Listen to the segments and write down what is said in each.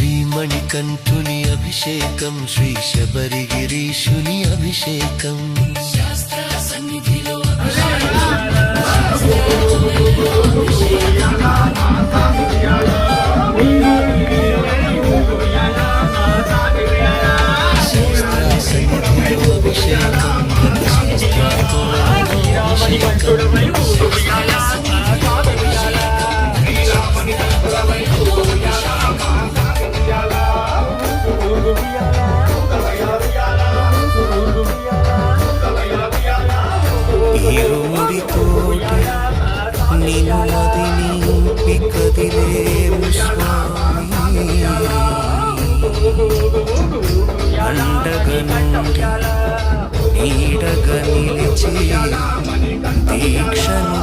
శ్రీమణికంఠుని అభిషేకం శ్రీ శబరిగిరీశుని అభిషేకం శాస్త్ర సన్నిధిలో నీడగా నిలిచి దీక్షను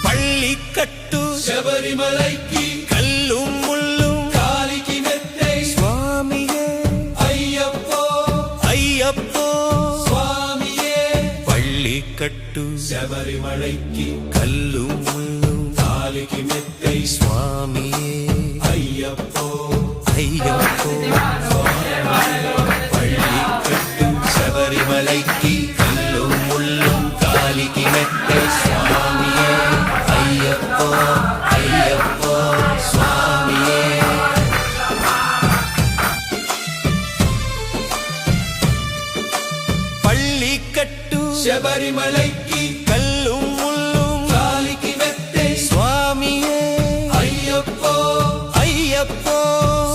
పళ్ళికట్టు శబరిమలైకి కల్లు ముళ్ళు కాలికి మెత్తై స్వామియే అయ్యప్పో అయ్యప్పో కట్టు శబరిమలైకి కల్లు ముళ్ళు కాలికి మెత్తై స్వామియే అయ్యప్పో అయ్యప్పో పళ్ళి కట్టు శబరిమలైకి కల్లు ముళ్ళు కాలికి మెత్తై స్వామియే అయ్యప్పో అయ్యప్పో స్వామియే పళ్ళి కట్టు శబరిమలైకి కల్లు ముళ్ళు కాలికి మెత్తై స్వామియే అయ్యప్పో అయ్యప్పో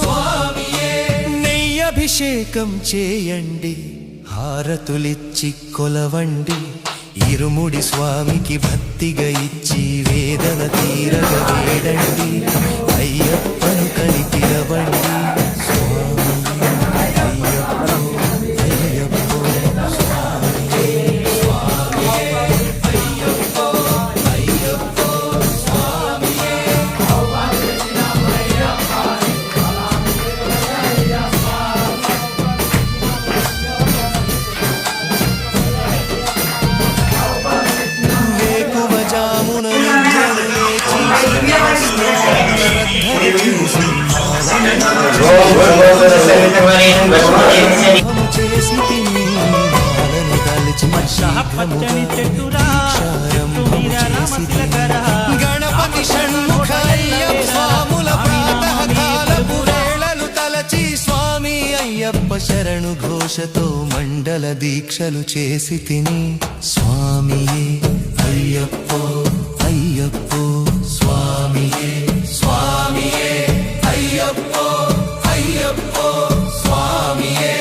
స్వామియే నెయ్యభిషేకం చేయండి హారతులిచ్చి కొలవండి ఇరుముడి స్వామికి భక్తిగా ఇచ్చి వేదన తీరగ వేడండి అయ్యప్పను కని పిలవండి గణపతి షణ్ముఖయ్యప్ప స్వాముల ప్రాతకాలపు వేళలు తలచి స్వామి అయ్యప్ప శరణు ఘోషతో మండల దీక్షలు చేసి తిని స్వామియే అయ్యప్పో అయ్యప్పో స్వామియే స్వామియే అయ్యప్పో అయ్యప్పో స్వామియే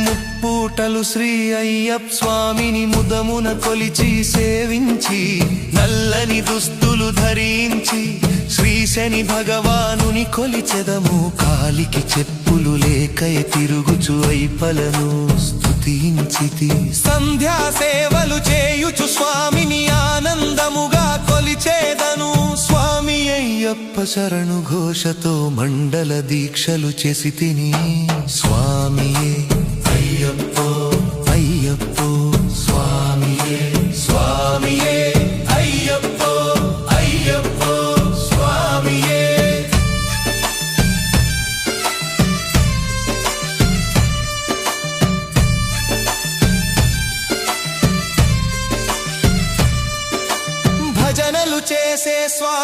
ముప్పూటలు శ్రీ అయ్యప్ప స్వామిని ముదమున కొలిచి సేవించి నల్లని దుస్తులు ధరించి శ్రీ శని భగవానుని కొలిచెదము కాలికి చెప్పులు లేకై తిరుగుచు ఐపలను స్తుతించితి సంధ్యా సేవలు చేయుచు స్వామిని ఆనందముగా కొలిచేదను స్వామి అయ్యప్ప శరణు ఘోషతో మండల దీక్షలు చేసి తిని స్వామియే అయ్యప్పో అయ్యప్పో స్వామియే స్వామియే అయ్యప్పో అయ్యప్పో స్వామియే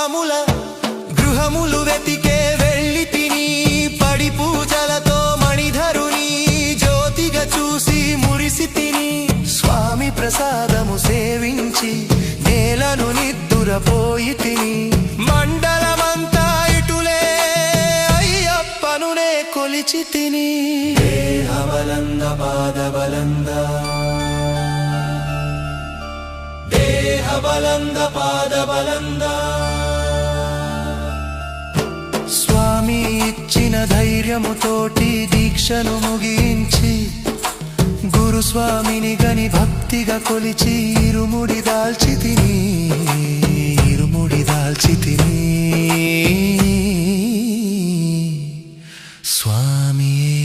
స్వాముల గృహములు వెతికే వెళ్ళి తిని పడి పూజలతో మణిధరుని జ్యోతిగా చూసి మురిసి తిని స్వామి ప్రసాదము సేవించి నేలను నిద్దురపోయి తిని మండలమంతా ఇటులే అయ్యప్పనునే కొలిచి తిని దేహబలంద పాదబలంద దేహబలంద పాదబలంద స్వామి ఇచ్చిన ధైర్యముతోటి దీక్షను ముగించి గురుస్వామిని గని భక్తిగా కొలిచి ఇరుముడి దాల్చి తిని స్వామియే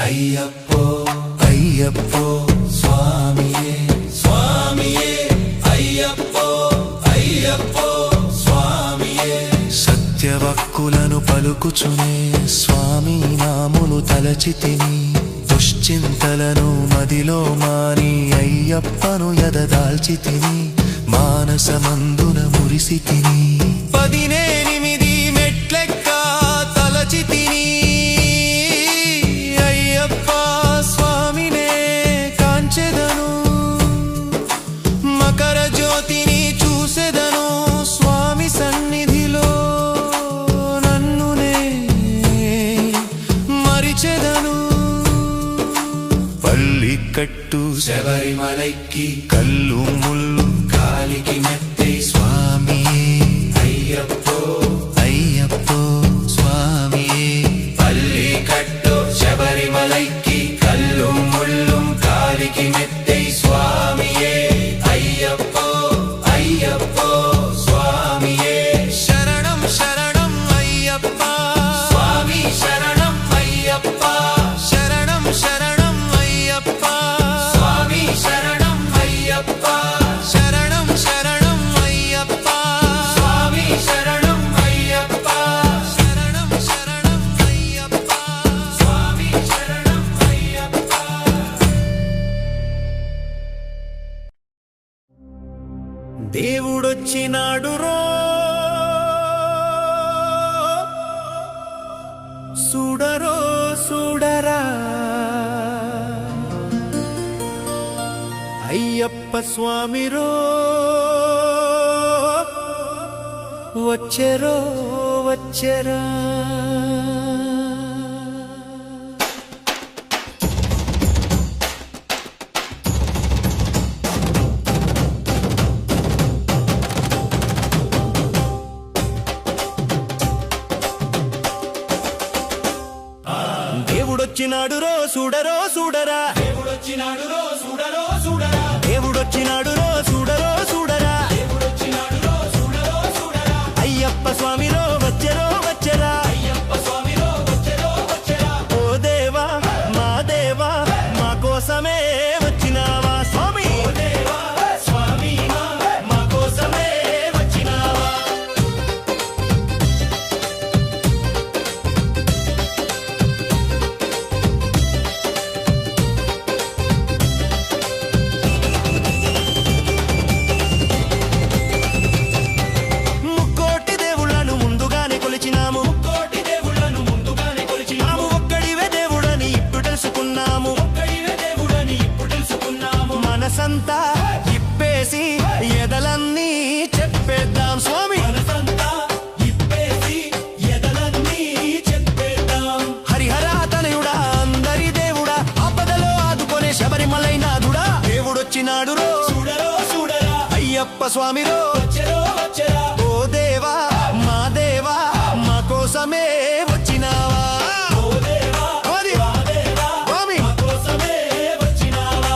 అయ్యప్పో అయ్యప్పో స్వామియే స్వామియే అయ్యప్పో అయ్యప్పో స్వామియే సత్యవక్కులను పలుకుచునే స్వామి నాములు తలచి తిని దుశ్చింతలను మదిలో మాని అయ్యప్పను ఎదదాల్చి తిని మానసమందున మురిసి తిని 18 మెట్లెక్క తలచి తిని అయ్యప్ప స్వామినే కాంచెదను మకర జ్యోతిని చూసెదను స్వామి సన్నిధిలో నన్నునే మరిచెదను పల్లికట్టు శబరిమలైకి కల్లు ముల్లు కాలికి మెత్తే స్వామియే అయ్యప్పో అయ్యప్పో స్వామియే పల్లికట్టు శబరిమలైకి కల్లు ముల్లు కాలికి మెత్తే స్వామియే అయ్యప్పో అయ్యప్పో స్వామియే శరణం శరణం అయ్యప్ప స్వామి శరణం అయ్యప్ప శరణం శరణం అయ్యప్ప స్వామి శరణం అయ్యప్ప శరణం శరణం అయ్యప్ప స్వామి శరణం అయ్యప్ప శరణం శరణం అయ్యప్ప స్వామి శరణం అయ్యప్ప దేవుడొచ్చినాడు రో చూడరో చూడరా అయ్యప్ప స్వామిరో వచ్చెరో వచ్చెరా దేవుడొచ్చినాడు రో చూడరో చూడరా దేవుడొచ్చినాడు రో చూడరో చూడరా దేవుడొచ్చినాడు రో చూడరో చూడరా దేవుడొచ్చినాడు రో చూడరో చూడరా అయ్యప్ప స్వామిరో వచ్చెరో వచ్చెరా అయ్యప్ప స్వామిరో వచ్చెరో వచ్చెరా ఓ దేవా మా కోసమే వచ్చినావా స్వామి ఓ దేవా స్వామి మా కోసమే వచ్చినావా మనసంతా ఇప్పేసి ఎదలన్నీ చెప్పేద్దాం స్వామి మనసంతా ఇప్పేసి ఎదలన్నీ చెప్పేద్దాం హరిహర తనయుడా అందరి దేవుడా ఆపదలో ఆదుకొనే శబరిమలై నాథుడా దేవుడొచ్చినాడు రో చూడరో చూడరా అయ్యప్ప స్వామిరో వచ్చెరో వచ్చెరా ఓ దేవా మా కోసమే వచ్చినావా ఓ దేవా స్వామి మా కోసమే వచ్చినావా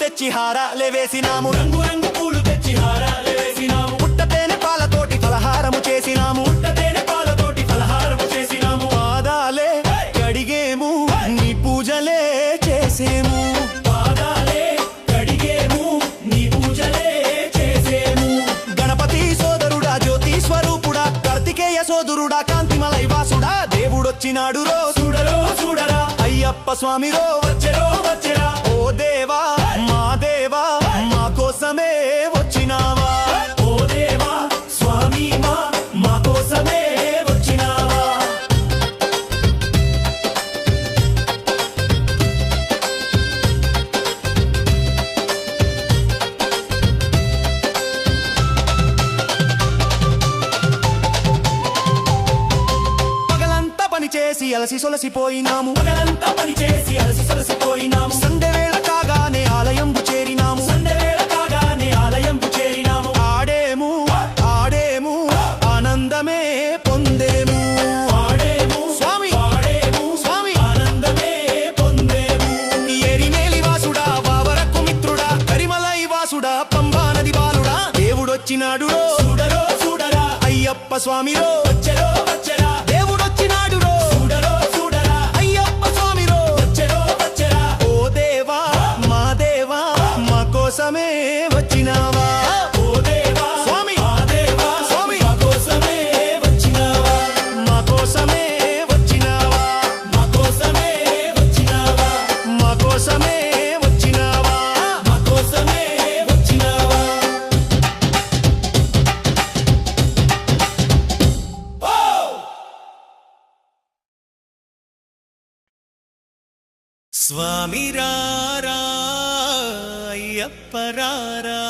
తెచ్చి హారాలే వేసినాము రంగు రంగు పూలు తెచ్చి హారాలే వేసినాము పుట్టతేనె పాలతోటి ఫలహారము చేసినాము పుట్టతేనె పాలతోటి ఫలహారము చేసినాము పాదాలే కడిగే వచ్చినాడు రో చూడరో చూడరా అయ్యప్ప స్వామి రో వచ్చెరో వచ్చెరా ఓ దేవా మా దేవా మా కోసమే వచ్చినావా ఓ దేవా స్వామి మా కోసమే వచ్చినావా చేసి అలసి సొలసిపోయినాము పగలంతా పని చేసి అలసి సొలసిపోయినాము సండే వేళ కాగానే ఆలయంబు చేరినాము ఆడేము ఆడేము ఆనందమే పొందేము స్వామి ఆనందమే పొందేము ఎరిమేలి వాసుడా వావరకు మిత్రుడా కరిమలై వాసుడా పంబా నది బాలుడా దేవుడొచ్చినాడు చూడరో చూడరా అయ్యప్ప స్వామిరో వచ్చెరో వచ్చెరా దేవుడొచ్చినాడు కోసమే వచ్చినావా ఓ దేవా స్వామి స్వామి మా కోసమే వచ్చినావా మా కోసమే వచ్చినావా మా కోసమే వచ్చినావా మా కోసమే వచ్చినావా మా కోసమే వచ్చినావా స్వామి రారా అయ్యప్పరారా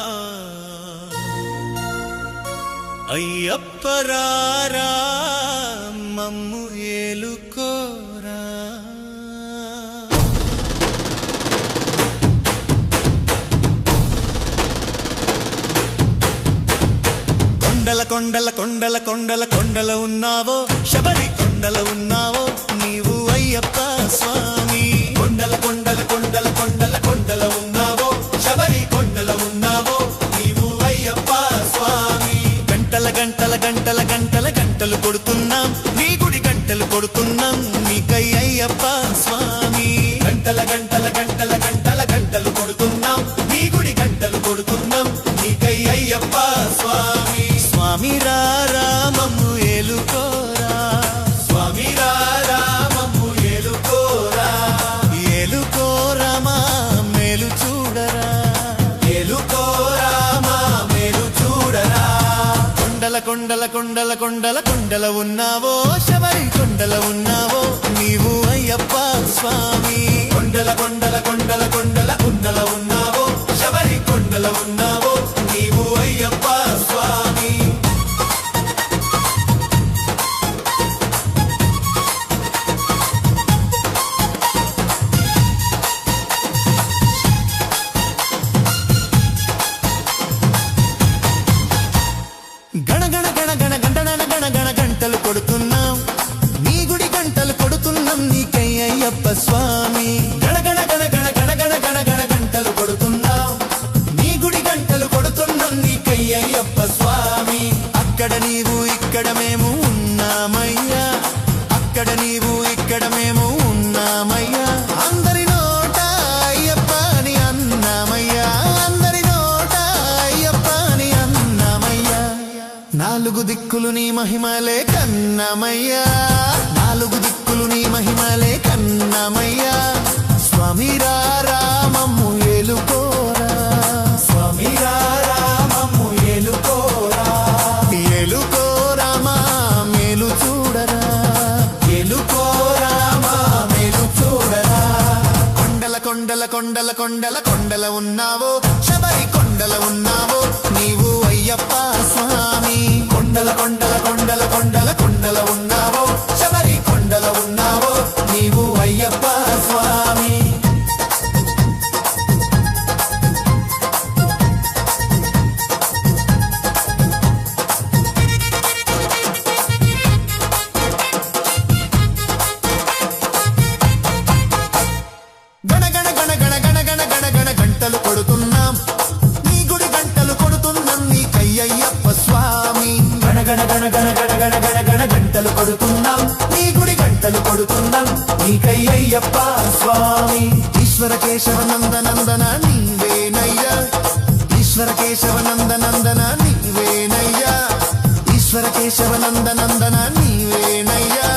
అయ్యప్పరారా మమ్ము ఏలుకోరా కొండల కొండల కొండల కొండల కొండల ఉన్నావో శబరి కొండల ఉన్నావో నీవు అయ్యప్ప స్వామి కొండల కొండల కొండల కొండల కొండల ఉన్నావో శబరి కొండల ఉన్నావో నీవు అయ్యప్ప స్వామి గంటల గంటల గంటల గంటల గంటలు కొడుతున్నాం నీ గుడి గంటలు కొడుతున్నాం నీకై అయ్యప్ప స్వామి గంటల గంటల గంటల గంటల గంటలు కొడుతున్నాం నీ గుడి గంటలు కొడుతున్నాం నీకై అయ్యప్ప స్వామి స్వామి రారా మమ్ము ఏలుకోరా స్వామి రారా మమ్ము ఏలుకోరా ఏలుకోరా మా మేలు చూడరా ఏలుకోరా మా మేలు చూడరా కొండల కొండల కొండల కొండల కొండల ఉన్నావో శబరి కొండల ఉన్నావో నీవు అయ్యప్ప స్వామి కొండల కొండల కొండల కొండల కొండల ఉన్నావో శబరి కొండల ఉన్నావో నీవు అయ్యప్ప స్వామి గణగణ గణ గణ గంటన గణ గణ గంటలు కొడుతున్నాం నీ గుడి గంటలు కొడుతున్నాం నీకై అయ్యప్ప స్వామి గణగణ గణ గణ గణ గణ గణ గణ గంటలు కొడుతున్నాం నీ గుడి గంటలు కొడుతున్నాం నీకై అయ్యప్ప స్వామి అక్కడ నీవు ఇక్కడ మేము ఉన్నామయ్యా అక్కడ నీవు ఇక్కడ మేము ఉన్నామయ్యా అందరి నోట అయ్యప్ప అని అన్నామయ్యా అందరి నోట అయ్యప్ప అని అన్నామయ్యా నాలుగు దిక్కులు నీ మహిమలే కన్నమయ్యా నాలుగు దిక్కులు నీ మహిమలే కన్నమయ్యా స్వామి రారా మమ్ము ఏలుకోరా స్వామి రారా మమ్ము ఏలుకోరా ఏలుకోరా మా మేలు చూడరా ఏలుకోరా మా మేలు చూడరా కొండల కొండల కొండల కొండల కొండల ఉన్నావో శబరి కొండల ఉన్నావో నీవు అయ్యప్ప స్వామి కొండల కొండల కొండల కొండల కొండల ఉన్నావో శబరి కొండల ఉన్నావో నీవు అయ్యప్ప స్వామి గణ గణ గణ గణ గణ గణ గణ గణ గంటలు కొడుతున్నాం నీ గుడి గంటలు కొడుతున్నాం నీకై అయ్యప్ప స్వామి గణ గణ గణ గణ గణ గణ గణ గణ గంటలు కొడుతున్నాం నీ గుడి గంటలు కొడుతున్నాం నీకై అయ్యప్ప స్వామి ఈశ్వర కేశవ నందనందన నీవేనయ్యా ఈశ్వర కేశవ నందనందన నీవేనయ్యా ఈశ్వర కేశవ నందనందన నీవేనయ్యా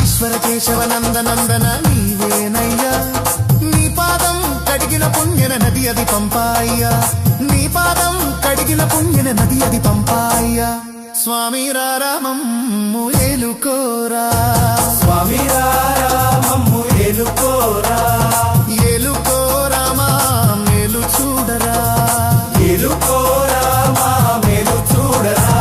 ఈశ్వర కేశవనందనందన నీవేనయ్యా నీ పాదం కడిగిన పుణ్యన నది అది పంపాయ్యా నీ పాదం కడిగిన పుణ్యన నది అది పంపాయ్యా స్వామి రామమ్ము ఏలుకోరా స్వామి రామమ్ము ఏలుకోరా ఏలుకోరా మా మేలు చూడరా ఏలుకోరా మా మేలు చూడరా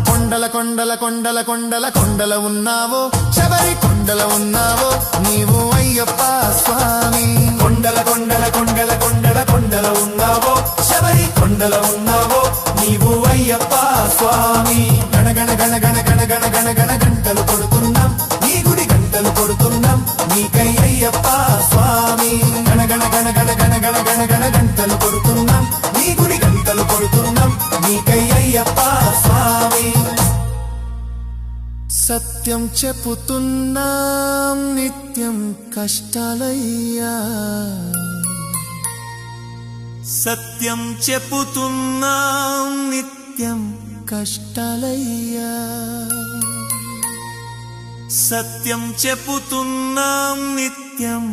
కొండల కొండల కొండల కొండల కొండల ఉన్నావో శబరి కొండల ఉన్నావో నీవు అయ్యప్ప స్వామి కొండల కొండల కొండల కొండల కొండల ఉన్నావో శబరి కొండల ఉన్నావో నీవు అయ్యప్ప స్వామి గణగణ గణ గణ గణ గణ గణ గణ గంటలు కొడుతున్నాం నీ గుడి గంటలు కొడుతున్నాం నీకై అయ్యప్ప స్వామి గణగణ గణ గణ గణ గణ గణ గణ గంటలు కొడుతున్నాం నీ గుడి గంటలు కొడుతున్నాం నీకై అయ్యప్ప స్వామి సత్యం చెప్పుతున్నాం నిత్యం కష్టాలయ్యా సత్యం చెప్పుతున్నాం నిత్యం కష్టాలయ్యా సత్యం చెప్పుతున్నాం నిత్యం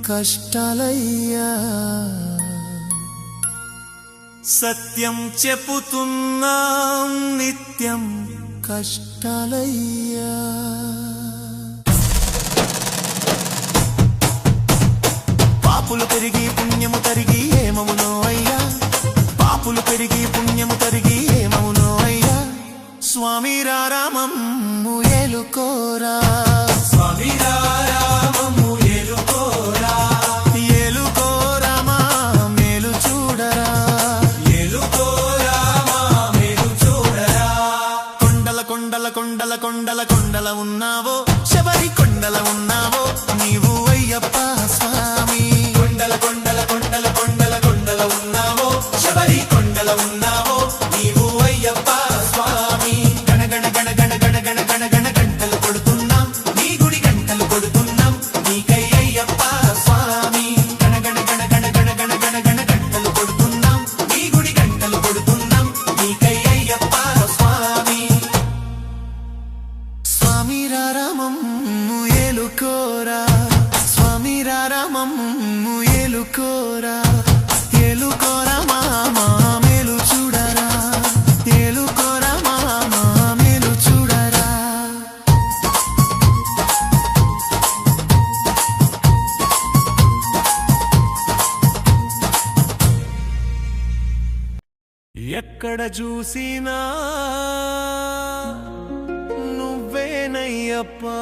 కష్టాలయ్యా సత్యం చెప్పుతున్నాం నిత్యం కష్టాలయ్యా పాపులు పెరిగి పుణ్యము తరిగి ఏమవునో అయ్యా పాపులు పెరిగి పుణ్యము తరిగి ఏమవునో అయ్యా స్వామి రామమ్ము ఏలుకోరా స్వామి రామమ్ము ఏలుకోరా ఏలుకోరా మా మేలు చూడరా ఏలుకోరా మా మేలు చూడరా కొండల కొండల కొండల కొండల కొండల ఉన్నావో శబరి కొండల ఉన్నావో నీవు అయ్యప్ప స్వామి కొండల కొండల కొండల కొండల కొండల ఉన్నావో శబరి కొండల ఉన్నావో నీవు అయ్యప్ప స్వామి గణగణ గణ గణ గణ గణ గణ గణ గంటలు కొడుతున్నాం నీ గుడి గంటలు కొడుతున్నాం నీకై అయ్యప్ప స్వామి గణగణ గణ గణ గణ గణ గణ గణ గంటలు కొడుతున్నాం నీ గుడి గంటలు కొడుతున్నాం నీకై అయ్యప్ప స్వామి స్వామి రామమ్ము ఏలుకోరా స్వామి రామమ్ము ఏలుకోరా ఏలుకోరా మా మేలు చూడరా ఏలుకోరా మా మేలు చూడరా ఎక్కడ చూసినా నువ్వేనయ్యప్పా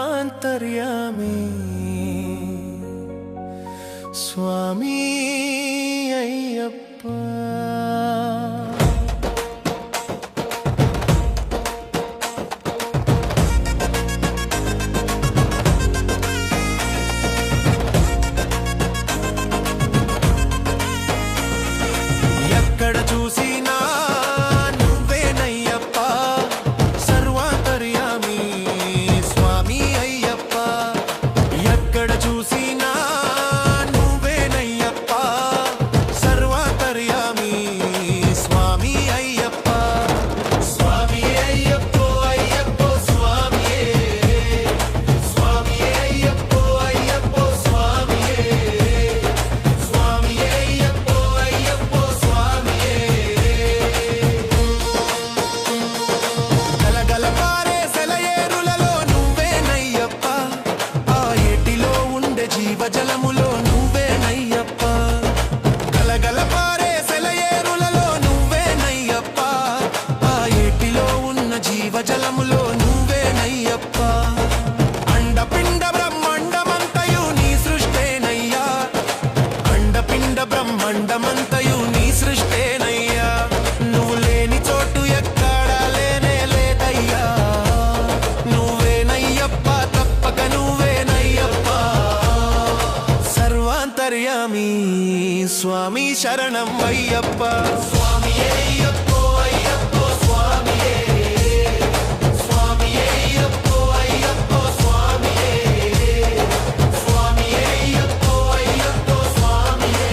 సర్వాంతర్యామి స్వామి అయ్యప్ప ఎక్కడ చూసినా నువ్వేనయ్యప్ప సర్వాంతర్యామి స్వామి అయ్యప్ప ఎక్కడ చూసినా నువ్వేనయ్యప్ప సర్వాంతర్యామి స్వామి అయ్యప్ప స్వామి అయ్యప్పో అయ్యప్పో స్వామియే స్వామి అయ్యప్పో అయ్యప్పో స్వామియే స్వామి అయ్యప్పో అయ్యప్పో స్వామియే గలగల పారే సెలయేరులలో నువ్వేనయ్యప్ప ఆ ఏటిలో ఉండే జీవజలములో నువ్వేనయ్యప్ప గలగల పారే సెలయేరులలో నువ్వేనయ్యప్ప ఆ ఏటిలో ఉన్న జీవజలములో నువ్వేనయ్యప్ప అండపిండ బ్రహ్మాండమంతయు నీ సృష్టేనయ్యా అండపిండ బ్రహ్మాండమంతయు నీ సృష్టేనయ్యా నువ్వు లేని చోటు ఎక్కడా లేనే లేదయ్యా నువ్వేనయ్యప్ప తప్పక నువ్వేనయ్యప్ప సర్వాంతర్యామి స్వామి శరణం అయ్యప్ప స్వామి అయ్యప్పో అయ్యప్పో స్వామియే స్వామి అయ్యప్పో అయ్యప్పో స్వామియే స్వామి అయ్యప్పో అయ్యప్పో స్వామియే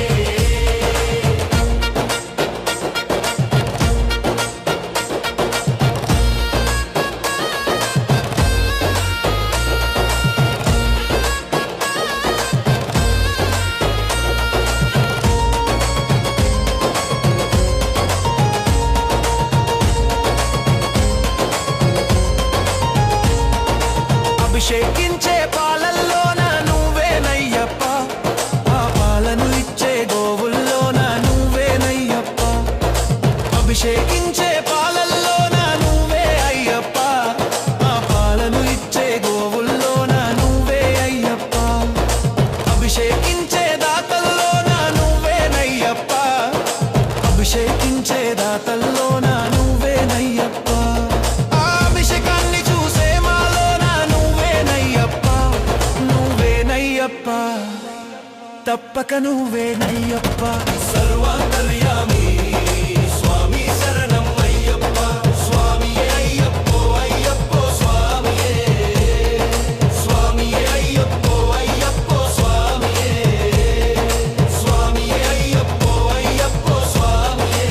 నీవేనయ్యప్ప తప్పక నువ్వేనయ్యప్ప సర్వాంతర్యామి స్వామి శరణం అయ్యప్ప స్వామియే అయ్యప్పో అయ్యప్పో స్వామియే స్వామియే అయ్యప్పో అయ్యప్పో స్వామియే స్వామియే అయ్యప్పో అయ్యప్పో స్వామియే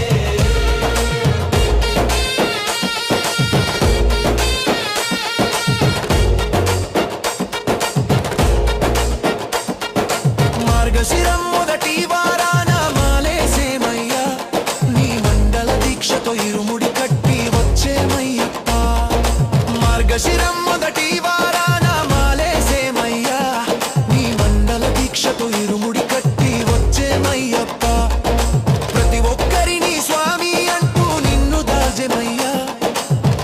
మార్గశిరం మొదటి వారాన మాలేసేమయ్యా నీ మండల దీక్షతో ఇరుముడి కట్టి వచ్చేమయ్యప్ప మార్గశిరం మొదటి వారాన మాలేసేమయ్యా నీ మండల దీక్షతో ఇరుముడి కట్టి వచ్చేమయ్యప్ప ప్రతి ఒక్కరిని స్వామి అంటూ నిన్ను దాజెమయ్యా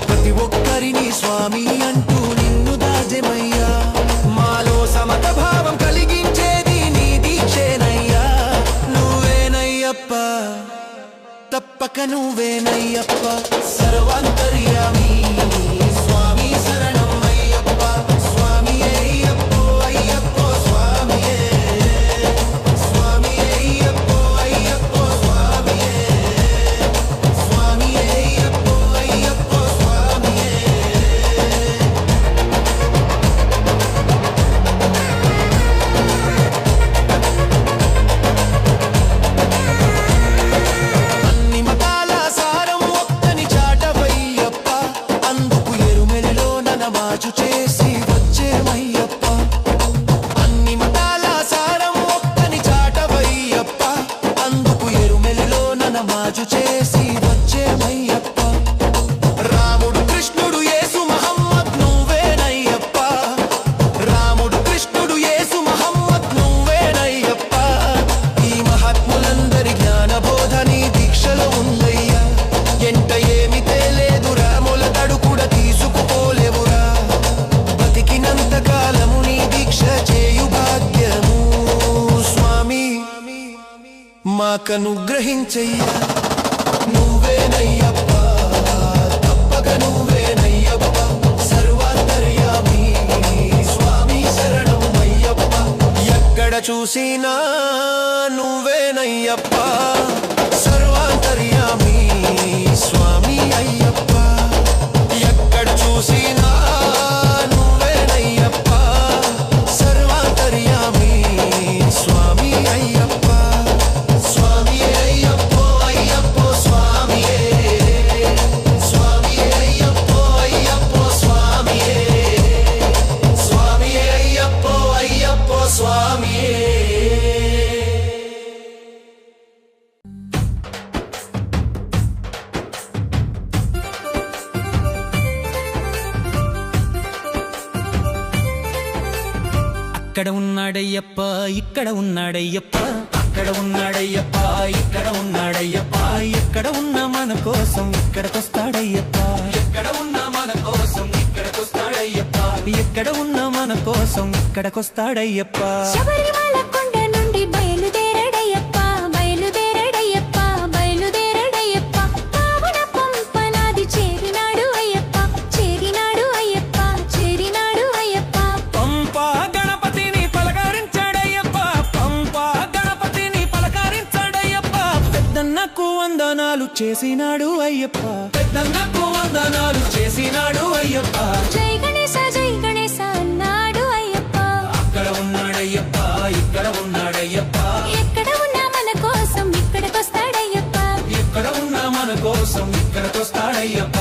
ప్రతి ఒక్కరిని స్వామి అంటూ నిన్ను దాజెమయ్యా మాలో సమత భావం కలిగించేది నీ దీక్షేనయ్యా నువ్వేనయ్యప్ప తప్పక నువ్వేనయ్యప్ప సర్వాంతర్యామి స్వామి శరణం అయ్యప్ప స్వామియే అయ్యప్పో అయ్యప్పో స్వామియే స్వామియే అయ్యప్పో అయ్యప్పో స్వామియే స్వామియే అయ్యప్పో అయ్యప్పో స్వామియే అన్ని మతాల సారం ఒక్కని చాటవయ్యప్ప అందుకు ఎరుమెలిలో నమాజు చేసి వచ్చేమయ్యప్ప అన్ని మతాల సారం ఒక్కని చాటవయ్యప్ప అందుకు ఎరుమెలిలో నమాజు చేసి వచ్చేమయ్యప్ప రాముడు కృష్ణుడు యేసు మహమ్మద్ నువ్వేనయ్యప్ప రాముడు కృష్ణుడు యేసు మహమ్మద్ నువ్వేనయ్యప్ప ఈ మహాత్ములందరి జ్ఞానబోధ నీ దీక్షలో ఉందయ్యా ఎంట ఏమి తేలేదురా మొలతడు కూడా తీసుకుపోలేవురా బతికినంత కాలము నీ దీక్ష చేయు భాగ్యము స్వామి మాకనుగ్రహించయ్యా నువ్వేనయ్యప్ప తప్పక నువ్వేనయ్యప్ప సర్వాంతర్యామి స్వామి శరణం అయ్యప్ప ఎక్కడ చూసినా నువ్వేనయ్యప్ప సర్వాంతర్యామి స్వామి అయ్యప్ప ఎక్కడ చూసినా నువ్వేనయ్యప్ప సర్వాంతర్యామి స్వామి అయ్యప్ప స్వామియే అయ్యప్పో అయ్యప్పో స్వామియే స్వామియే అయ్యప్పో అయ్యప్పో స్వామియే స్వామియే అయ్యప్పో అయ్యప్పో స్వామియే అక్కడ ఉన్నాడయ్యప్ప ఇక్కడ ఉన్నాడయ్యప్ప అక్కడ ఉన్నాడయ్యప్ప ఇక్కడ ఉన్నాడయ్యప్ప ఎక్కడ ఉన్న మన కోసం ఇక్కడికొస్తాడయ్యప్ప ఎక్కడ ఉన్న మన కోసం ఇక్కడికొస్తాడయ్యప్ప ఎక్కడ ఉన్న మన కోసం ఇక్కడికొస్తాడయ్యప్ప శబరిమల కొండ నుండి బయలుదేరడయ్యప్ప బయలుదేరడయ్యప్ప బయలుదేరడయ్యప్ప పావన పంపనాది చేరినాడు అయ్యప్ప చేరినాడు అయ్యప్ప చేరినాడు అయ్యప్ప పంపా గణపతిని పలకరించాడయ్యప్ప పంపా గణపతిని పలకరించాడయ్యప్ప పెద్దన్నకు వందనాలు చేసినాడు అయ్యప్ప పెద్దన్నకు వందనాలు చేసినాడు అయ్యప్ప జై గణేశ అన్నాడు అయ్యప్ప అక్కడ ఉన్నాడయ్యప్ప ఇక్కడ ఉన్నాడయ్యప్ప ఎక్కడ ఉన్నా మన కోసం ఇక్కడికొస్తాడయ్యప్ప ఎక్కడ ఉన్న మన కోసం ఇక్కడికొస్తాడయ్యప్ప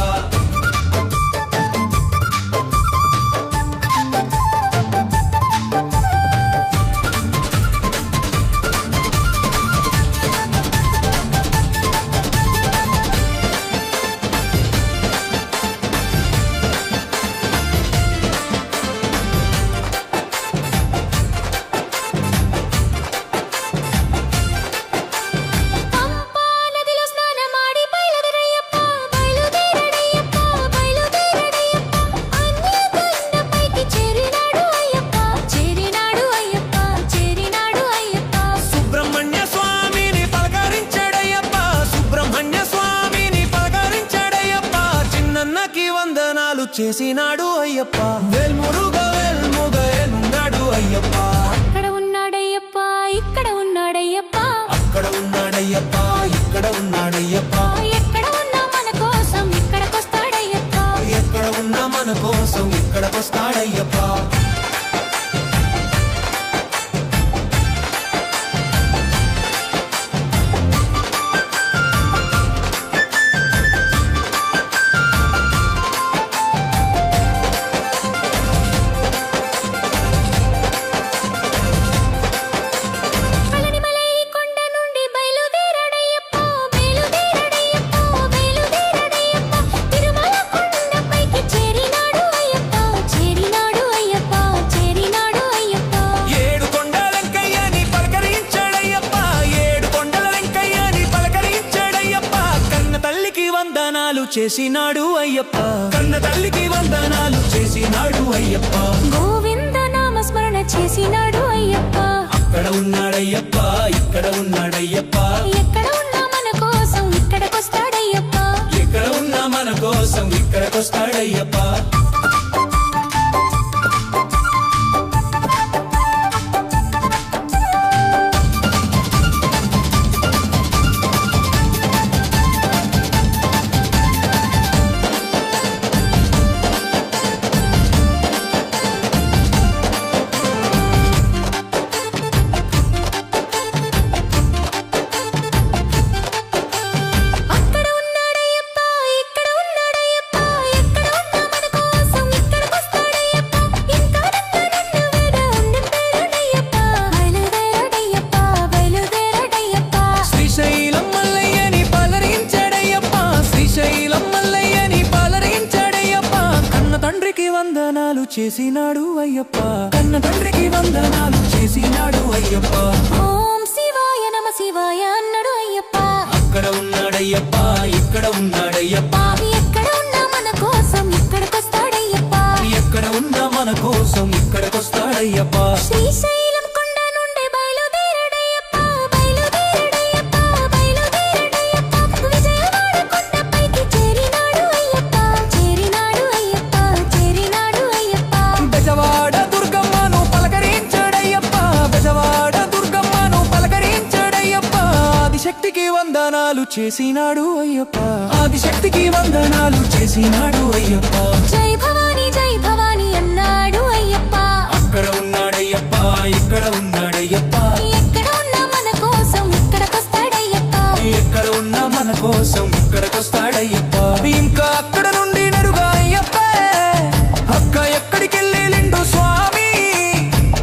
చేసినాడు అయ్యప్ప కన్న తల్లికి వందనాలు చేసినాడు అయ్యప్ప గోవింద నామ స్మరణ చేసినాడు అయ్యప్ప అక్కడ ఉన్నాడయ్యప్ప ఇక్కడ ఉన్నాడయ్యప్ప ఎక్కడ ఉన్నా మన కోసం ఇక్కడికొస్తాడయ్యప్ప ఎక్కడ ఉన్నా మన కోసం ఇక్కడికొస్తాడయ్యప్ప అక్కడ ఉన్నాడయ్యప్ప ఇక్కడ ఉన్నాడయ్యప్ప ఎక్కడ ఉన్నా మన కోసం ఇక్కడికొస్తాడయ్యప్ప ఇంకా నన్ను వేడ ఉండిపోయాడయ్యప్ప బయలుదేరాడయ్యప్ప బయలుదేరాడయ్యప్ప శ్రీశైలం మల్లయ్యని పలరించాడయ్యప్ప శ్రీశైలం మల్లయ్యని పలరించాడయ్యప్ప కన్న తండ్రికి వందనాలు చేసినాడు అయ్యప్ప కన్న తండ్రికి వందనాలు చేసినాడు అయ్యప్ప ఓం శివాయ నమ శివాయ అన్నాడు అయ్యప్ప అక్కడ ఉన్నాడయ్యప్ప ఇక్కడ ఉన్నాడయ్యప్ప ఎక్కడ ఉన్నా మన కోసం ఇక్కడికొస్తాడయ్యప్ప ఎక్కడ ఉన్నా మన కోసం ఇక్కడికొస్తాడయ్యప్ప శ్రీశైలం కొండ నుండి బయలుదేరాడయ్యప్ప బయలుదేరాడయ్యప్ప బయలుదేరాడయ్యప్ప విజయవాడ కొండపైకి చేరినాడు అయ్యప్ప చేరినాడు అయ్యప్ప చేరినాడు అయ్యప్ప బెజవాడ దుర్గమ్మను పలకరించాడయ్యప్ప బెజవాడ దుర్గమ్మను పలకరించాడయ్యప్ప ఆదిశక్తికి వందనాలు చేసినాడు అయ్యప్ప ఆదిశక్తికి వందనాలు చేసినాడు అయ్యప్ప జై భవాని అన్నాడు అయ్యప్ప అక్కడ ఉన్నాడయ్యప్ప ఇక్కడ ఉన్నాడయ్యప్ప ఎక్కడ ఉన్నా మన కోసం ఇక్కడికొస్తాడయ్యప్ప ఎక్కడ ఉన్నా మన కోసం ఇక్కడికొస్తాడయ్యప్ప ఇంకా అక్కడ నుండి నరుగా అయ్యప్ప అక్క ఎక్కడికెళ్ళిండు స్వామి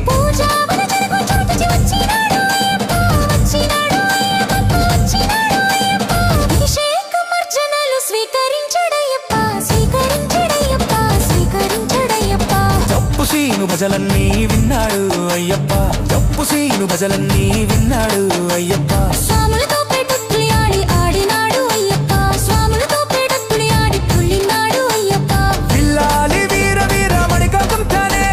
పూజావన జరుగు చోటుకి వచ్చినాడు అయ్యప్ప వచ్చినాడు అయ్యప్ప వచ్చినాడు అయ్యప్ప అభిషేకమర్చనలు స్వీకరించాడయ్యప్ప స్వీకరించాడయ్యప్ప స్వీకరించాడయ్యప్ప జప్పు సీను భజలన్నీ విన్నాడు అయ్యప్ప జప్పు సీను భజలన్నీ విన్నాడు అయ్యప్ప స్వాములతో పేటతులి ఆడి ఆడినాడు అయ్యప్ప స్వాములతో పేటతులి ఆడి తుళ్ళినాడు అయ్యప్ప పిల్లాలి వీర వీర మణికంఠనే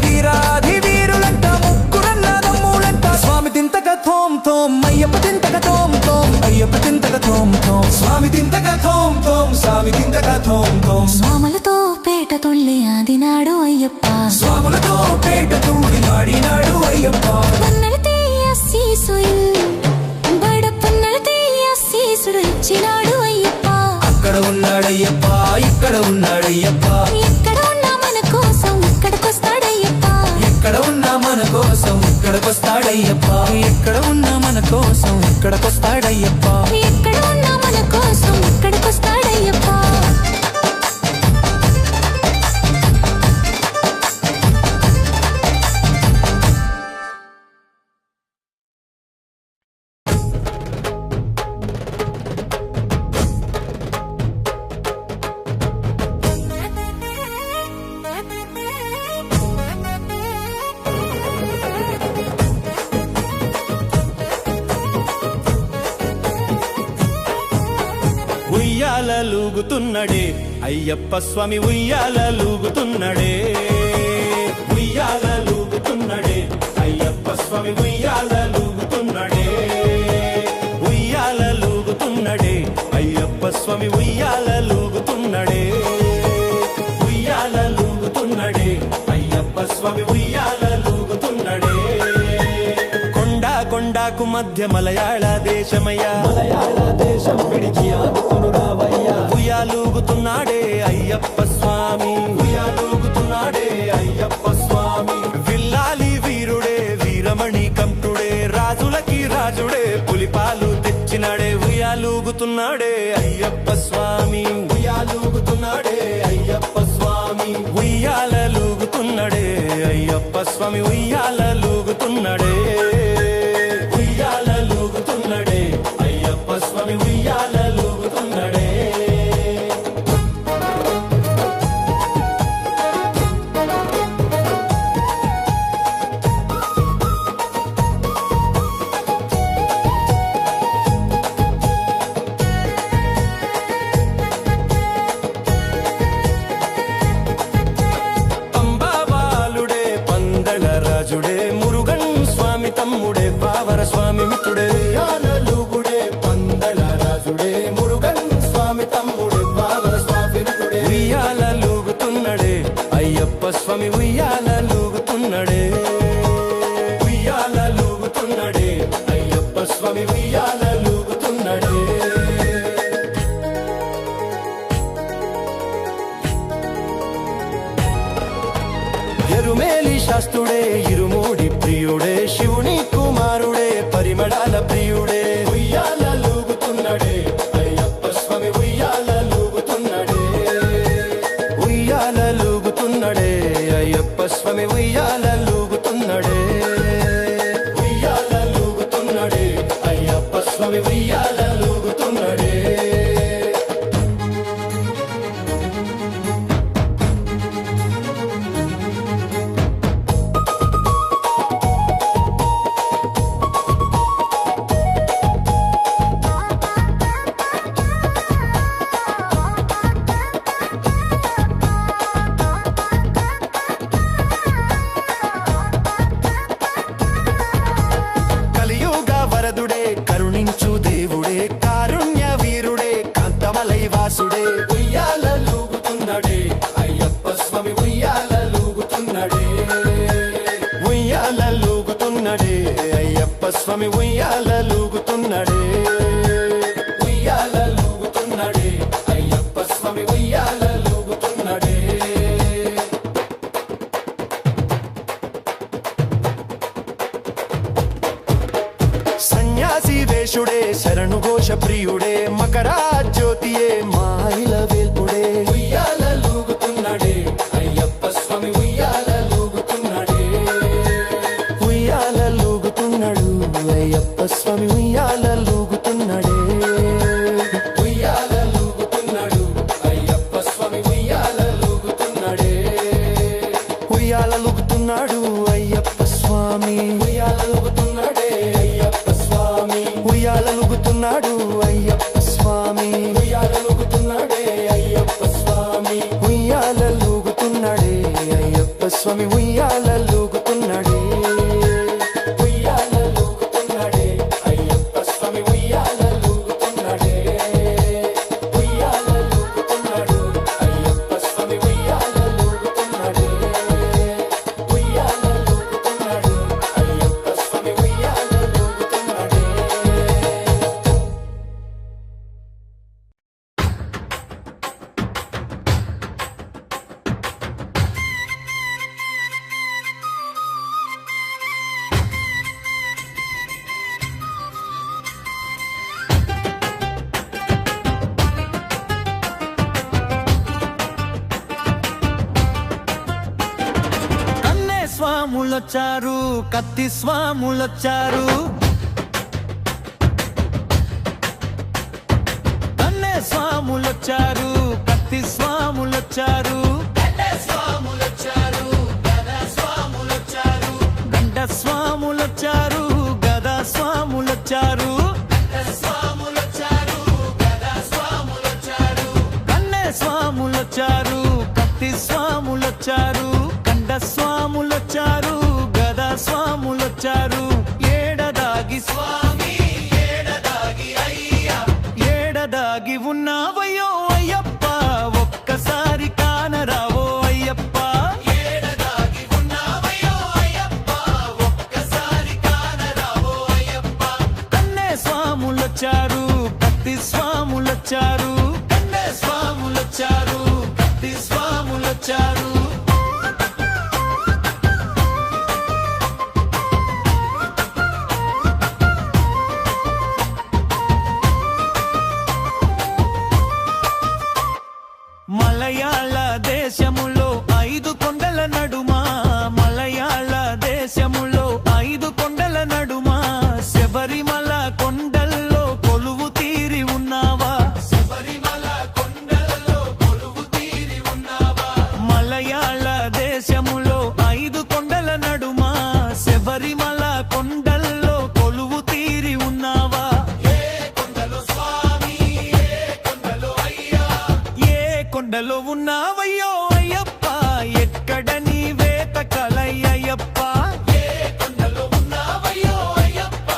వీరాధి వీరులంట ముగ్గురన్న దమ్ములంట స్వామి తింతక థోం థోం అయ్యప్ప తింతక థోం థోం అయ్యప్ప తింతక థోం థోం స్వామి తింతక థోం థోం స్వామి తింతక థోం థోం స్వాములతో పేట తొల్లి ఆదినాడు అయ్యప్ప స్వాములతో పేట తూడి ఆడినాడు అయ్యప్ప పన్నలతే అస్సీసులు బడ పన్నలతే అస్సీసులు ఇచ్చినాడు అయ్యప్ప అక్కడ ఉన్నాడయ్యప్ప ఇక్కడ ఉన్నాడయ్యప్ప ఎక్కడ ఉన్నా మన కోసం ఇక్కడికొస్తాడయ్యప్ప ఎక్కడ ఉన్నా మన కోసం ఇక్కడికొస్తాడయ్యప్ప ఎక్కడ ఉన్నా మన కోసం ఇక్కడికొస్తాడయ్యప్ప ఎక్కడ ఉన్నా మన కోసం ఇక్కడికొస్తాడయ్యప్ప ఉయ్యాలూగుతున్నడే అయ్యప్ప స్వామి ఉయ్యాలూగుతున్నడే ఉయ్యాలూగుతున్నడే అయ్యప్ప స్వామి ఉయ్యాలూగుతున్నడే ఉయ్యాలూగుతున్నడే అయ్యప్ప స్వామి ఉయ్యాలూగుతున్నడే ఉయ్యాలూగుతున్నడే అయ్యప్ప స్వామి ఉయ్యాలూగుతున్నడే కొండాకు మధ్య మలయాళ దేశమయ్యా మలయాళ దేశం విడిచి ఆదుకును రావయ్యా ఉయ్యాలూగుతున్నాడే అయ్యప్ప స్వామి ఉయ్యాలూగుతున్నాడే అయ్యప్ప స్వామి విల్లాలి వీరుడే వీరమణి కంఠుడే రాజులకి రాజుడే పులిపాలు తెచ్చినాడే ఉయ్యాలూగుతున్నాడే అయ్యప్ప స్వామి ఉయ్యాలూగుతున్నాడే అయ్యప్ప స్వామి ఉయ్యాలూగుతున్నాడే అయ్యప్ప స్వామి ఉయ్యాలూగుతున్నాడే ఉయ్యాలూగుతున్నాడే అయ్యప్ప స్వామి ఉయ్యాలూగుతున్నాడే స్వామి మిత్రుడే ఉయ్యాలలుగుడే పందల రాజుడే మురుగన్ స్వామి తమ్ముడు వామన స్వామి మిత్రుడే ఉయ్యాలలుగుతున్నడే అయ్యప్ప స్వామి ఉయ్యాలలుగుతున్నడే ఉయ్యాలలుగుతున్నడే అయ్యప్ప స్వామి ఉయ్యాలలుగుతున్నడే ఎరుమేలి శాస్త్రుడే ఇరుమూడి ప్రియుడే శివుని కుమారుడే పరిమళాల ప్రియుడే ఉయ్యాలలుగుతున్నడే అయ్యప్ప స్వామి ఉయ్యాలలుగుతున్నడే ఉయ్యాలలుగుతున్నడే అయ్యప్ప స్వామి ఉయ్యాలలుగుతున్నడే ఉయ్యాలలుగుతున్నడే అయ్యప్ప స్వామి ఉయ్యాలలుగుతున్నడే కలియుగ వరదుడే కరుణించు దేవుడే కారుణ్య వీరుడే కాంతమలై వాసుడే ఉయ్యాలలుగుతున్నడే అయ్యప్ప స్వామి ఉయ్యాలలుగుతున్నడే ఉయ్యాలలుగుతున్నడే అయ్యప్ప స్వామి ఉయ్యాలలుగుతున్నడే ఉయ్యాలలుగుతున్నడే అయ్యప్ప స్వామి ఉయ్యాలలుగుతున్నడే సన్యాసి వేషుడే శరణు ఘోష ప్రియుడే మకరా జ్యోతియే మాయిల వేల్పుడే ఉయ్యాలలుగుతున్నడే అయ్యప్ప స్వామి ఉయ్యాలలుగుతున్నడే ఉయ్యాలలుగుతున్నాడు అయ్యప్ప స్వామి ఉయ్యాలలుగుతున్నడే ఉయ్యాలలుగుతున్నాడు అయ్యప్ప స్వామి ఉయ్యాలలుగుతున్నడే ఉయ్యాలలుగుతున్నాడు అయ్యప్ప స్వామి ఉయ్యాలలుగుతున్నడే అయ్యప్ప స్వామి ఉయ్యాలలుగుతున్నాడు అయ్యప్ప స్వామి ఉయ్యాలలుగుతున్నడే అయ్యప్ప స్వామి ఉయ్యాలలుగుతున్నాడే అయ్యప్ప స్వామి ఉయ్యాలలుగుతున్నాడే ఉయ్యాలలుగుతున్నడే అయ్యప్ప స్వామి ఉయ్యాలలుగుతున్నడే ఉయ్యాలలుగుతున్నాడు అయ్యప్ప స్వామి ఉయ్యాలలుగుతున్నడే ఉయ్యాలలుగుతున్నాడు అయ్యప్ప స్వామి ఉయ్యాలలుగుతున్నడే కన్నే స్వాములొచ్చారు కత్తి స్వాములొచ్చారు కన్నే స్వాములొచ్చారు కత్తి స్వాములొచ్చారు గండ స్వాములొచ్చారు గదా స్వాములొచ్చారు కన్నే స్వాములొచ్చారు కత్తి స్వాములొచ్చారు గండ స్వాములొచ్చారు గదా స్వాములొచ్చారు ఏడదాగి స్వామి ఏడదాగి అయ్యా ఏడదాగి ఉన్నావయ్యో అయ్యప్ప ఒక్కసారి కానరావో అయ్యప్ప ఏడదాగి ఉన్నావయ్యో అయ్యప్ప ఒక్కసారి కానరావో అయ్యప్ప కన్నే స్వాములొచ్చారు కత్తి స్వాములొచ్చారు కన్నే స్వాములొచ్చారు కత్తి స్వాములొచ్చారు మలయాళ దేశములో 5 కొండల నడుమ మలయాళ దేశములో 5 కొండల నడుమ శబరిమల కొండల్లో కొలువు తీరి ఉన్నావా శబరిమల కొండల్లో కొలువు తీరి ఉన్నావా మలయాళ దేశములో 5 కొండల నడుమ శబరిమల కొండల్లో కొలువు తీరి ఉన్నావా కొండలో ఉన్నావయ్యో అయ్యప్ప ఎక్కడ నీవే తకలయ్యప్ప కొండలో ఉన్నావయ్యో అయ్యప్ప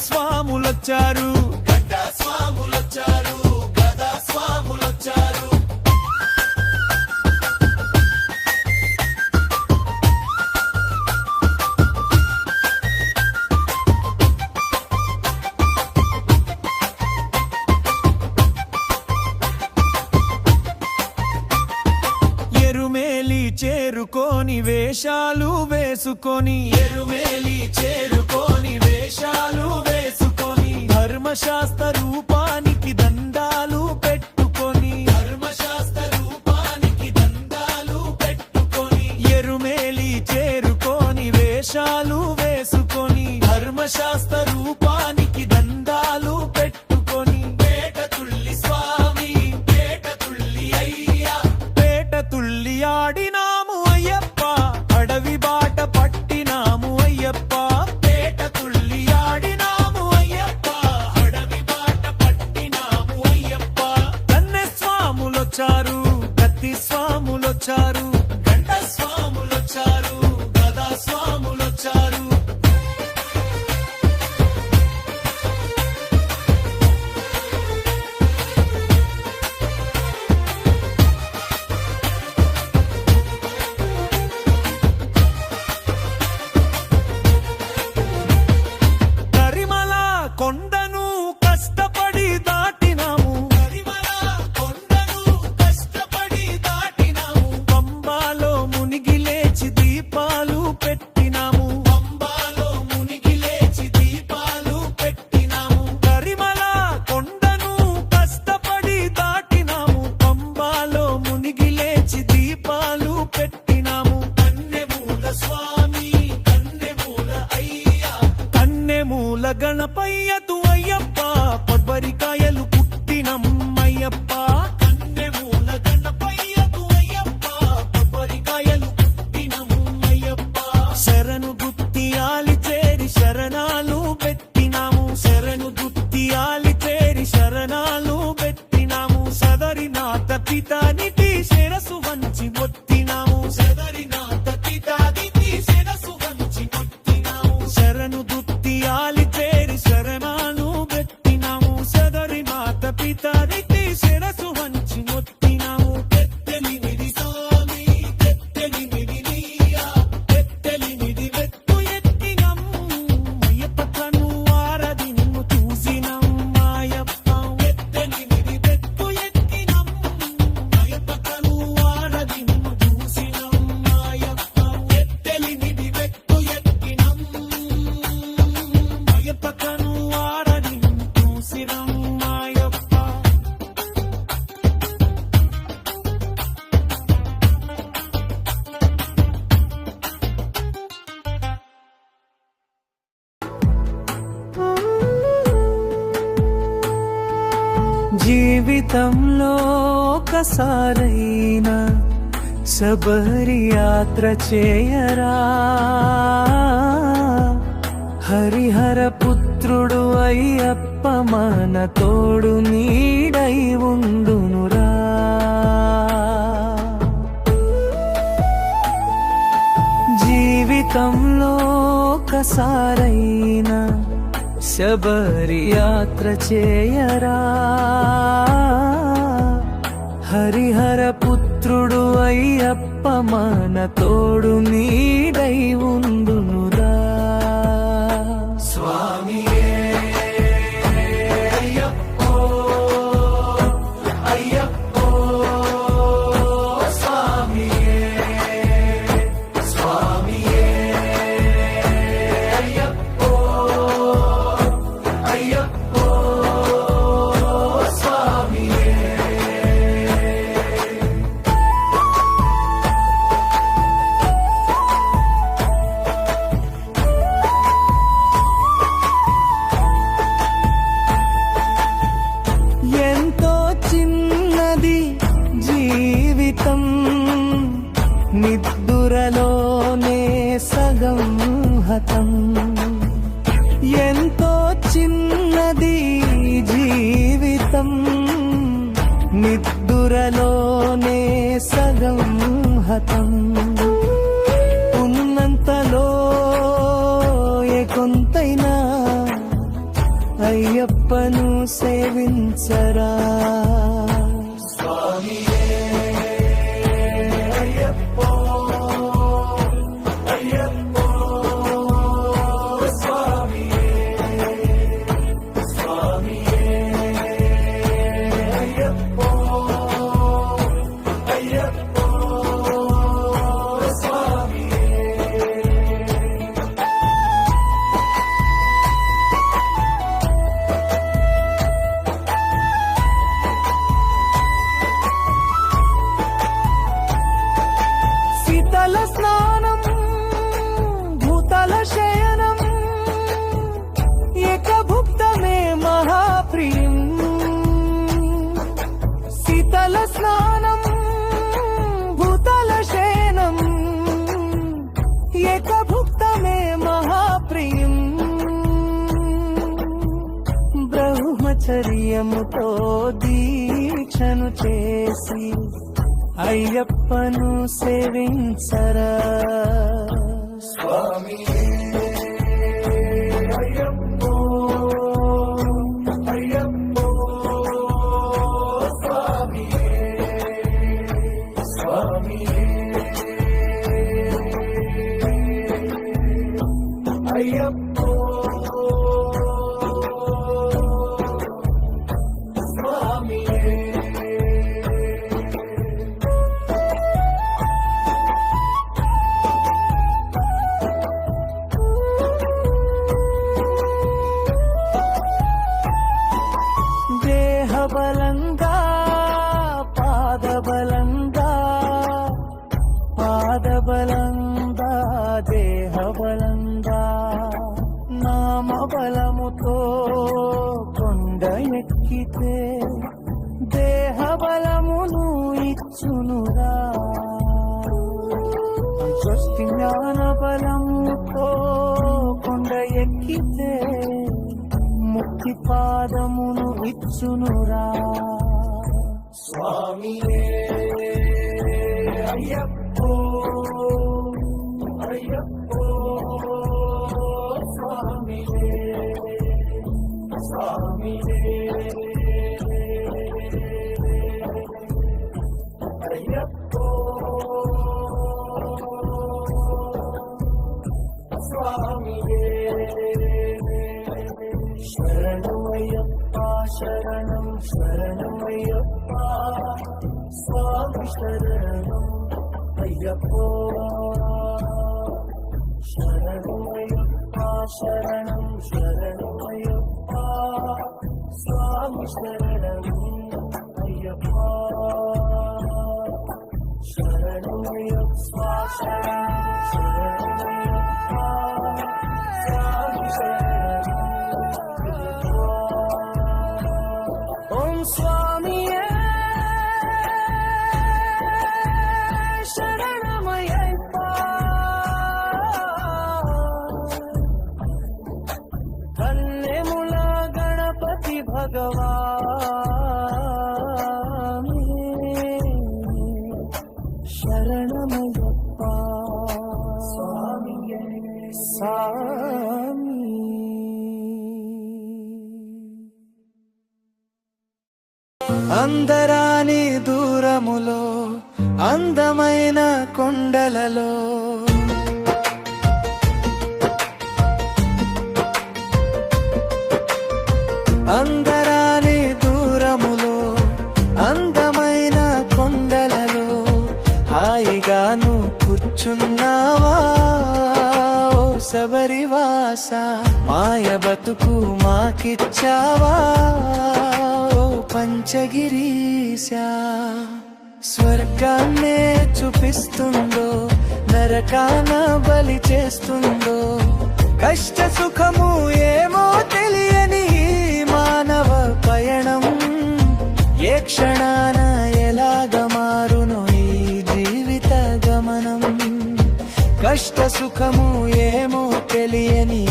స్వాములొచ్చారు, గడ్డ స్వాములొచ్చారు, గదా స్వాములొచ్చారు. ఎరుమేలి చేరుకొని వేషాలు వేసుకొని, ఎరుమేలి చేరుకొని వేషాలు వేసుకొని, ధర్మశాస్త్ర రూపానికి దండాలు పెట్టుకొని, ధర్మశాస్త్ర రూపానికి దండాలు పెట్టుకొని, ఎరుమేలి చేరుకొని వేషాలు వేసుకొని, ధర్మశాస్త్ర రూపానికి దండాలు పెట్టుకొని, పేట తుల్లి స్వామి, పేట తుల్లి అయ్యా, పేట తుల్లి ఆడినాము అయ్యప్ప, అడవి బాట పట్టినాము అయ్యప్ప, పేట తుల్లి ఆడినాము అయ్యప్ప, అడవి బాట పట్టినాము అయ్యప్ప. కన్నె స్వాములొచ్చారు, కత్తి స్వాములొచ్చారు, గంట స్వాములొచ్చారు, గదా స్వాములొచ్చారు. కరిమల కొండను కష్టపడి దాటినాము, కరిమల కొండను కష్టపడి దాటినాము, పంబాలో మునిగి లేచి దీపాలు పెట్టినాము, పంబాలో మునిగి లేచి దీపాలు పెట్టినాము, కరిమల కొండను కష్టపడి దాటినాము, పంబాలో మునిగి లేచి దీపాలు పెట్టినాము, కన్నెమూల స్వామి, కన్నెమూల అయ్యా, కన్నెమూల గణపయ్యతు అయ్యప్ప, కొబ్బరికాయలు పుట్టినమ్మయ్యప్ప, కన్నెమూల గణపయ్యకు అయ్యప్ప, కొబ్బరికాయలు పుట్టినమయ్యప్ప. శరణు గుత్తియాలి చేరి శరణాలు పెట్టినాము, శరణు గుత్తియాలి చేరి శరణాలు పెట్టినాము, సదరినాథ పితానికి శిరసు వంచి మొత్తినాము, సదరినాథ పితాదికి శిరసు వంచి మొక్కినాము, శరణు గుత్తియాలి చేరి శరణాలు పెట్టినాము, సదరినాథ పితానికి శిరసు వంచి మొత్తినాము, తెత్తెలిమిడి స్వామి, తెత్తెలిమిడి నీయా, తెత్తెలిమిది వెత్తు ఎత్తినం, అయ్యప్ప కను ఆరది నిన్ను చూసినం మాయప్ప, తెత్తెలిమిడి వెత్తు ఎత్తినం, అయ్యప్ప కను ఆరది నిన్ను చూసినం మాయప్ప. తెత్తెలిమిడి వెత్తు ఎత్తినం, అయ్యప్ప కను ఆరది నిన్ను చూసినం మాయప్ప. జీవితంలో ఒకసారైనా శబరి యాత్ర చేయరా, హరిహర పుత్రుడు అయ్యప్ప మన తోడు నీడై ఉండునురా. జీవితంలో ఒకసారైనా శబరి యాత్ర చేయరా, హరిహర పుత్రుడు అయ్యప్ప మన తోడు నీడై ఉండునురా. స్వామియే అయ్యప్పో, అయ్యప్పో స్వామియే, స్వామియే అయ్యప్పో, అయ్యప్పో స్వామియే. ఎంతో చిన్నది జీవితం, నిద్దురలోనే సగం హతం. ఎంతో చిన్నది జీవితం, నిద్దురలోనే సగం హతం. ఉన్నంతలో ఏ కొంతైనా అయ్యప్పను సేవించరా శీతల స్నానం భూతల శయనం ఏకభుక్తమే మహాప్రియం శీతల స్నానం భూతల శయనం ఏకభుక్తమే మహాప్రియం బ్రహ్మచర్యముతో దీక్షను చేసి అయ్యప్పను సేవించరా స్వామి అయ్యప్పో అయ్యప్పో స్వామి స్వామి అయ్యప్పో స్వామి దేహబలంగా పాదబలంగా పాదబలంగా దేహబలంగా నామబలముతో కొండ ఎక్కితే దేహబలమును ఇచ్చునురా జ్ఞాన బలముతో కొండ ఎక్కితే ముక్తి పాదమును ఇచ్చునురా స్వామి అయ్యప్పో అయ్యప్పో స్వామి స్వామి అయ్యప్పో స్వామి శరణమయ్యప్ప శరణం శరణమయ్యప్ప స్వామి శరణం అయ్యప్పో శరణమయ్యప్ప శరణం శరణమయ్యప్ప స్వామి శరణం అయ్యప్ప శరణమయ్యప్ప శరణం శరణమయ్యప్ప స్వామి శరణం ఓం స్వామియే శరణమయ్యప్ప కన్నెముల గణపతి భగవాన్ శరణమయ్యప్ప స్వామియే స్వామి అందరాని దూరములో అందమైన కొండలలో అందరాని దూరములో అందమైన కొండలలో హాయిగాను కూర్చున్నావా ఓ శబరివాస మాయ బతుకు మాకిచ్చావా ఓ పంచగిరీశా స్వర్గాన్నే చూపిస్తుందో నరకాన బలి చేస్తుందో కష్ట సుఖము ఏమో తెలియని మానవ పయనం ఏ క్షణాన ఎలాగ మారును ఈ జీవిత గమనం కష్ట సుఖము ఏమో తెలియని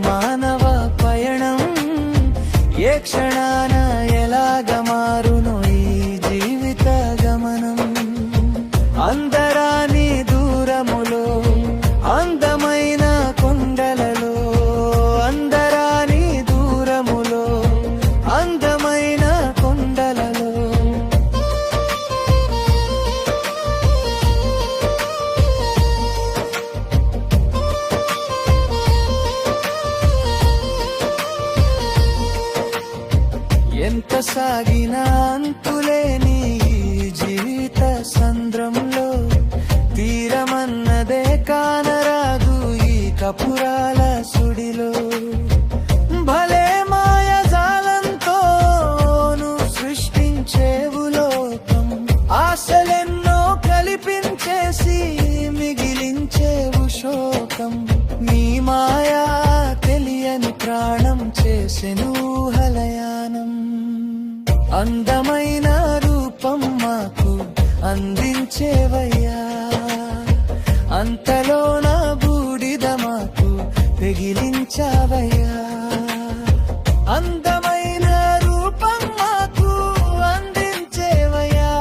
మానవ పయనం ఏ క్షణాన ఎలాగ మారును ఈ జీవిత గమనం అందరాని దూరములో అందమైన కొండలలో అందరాని దూరములో ఎంత సాగిన అంతులేని ఈ జీవిత సంద్రంలో తీరమన్నదే కానరాదు ఈ కపురాల సుడిలో. భలే మాయజాలంతో నువ్వు సృష్టించేవు లోకం, ఆశలెన్నో కల్పించేసి మిగిలించేవు శోకం. నీ మాయా తెలియని ప్రాణం చేసెను హలయానం. అందమైన రూపం మాకు అందించేవయ్యా, అంతలో నా బూడిద మాకు పెగిలించావయ్యా. అందమైన రూపం మాకు అందించేవయ్యా,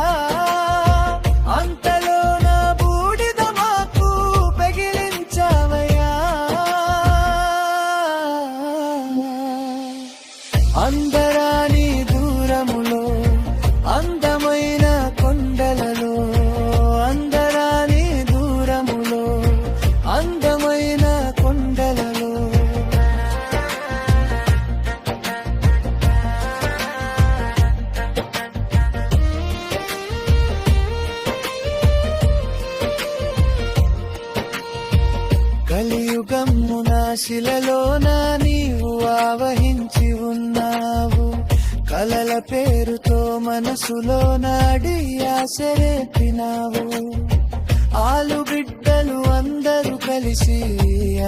అంతలో నా బూడిద మాకు పెగిలించావయ్యా. అందరాని దూరములో అందమైన కొండలలో, అందరాని దూరములో అందమైన కొండలలో. కలియుగమ్మున శిలలోన నీవు ఆవహించి ఉన్నావు, కలల పేరుతో మనసులో నాడి ఆశరేపినావు. ఆలుబిడ్డలు అందరూ కలిసి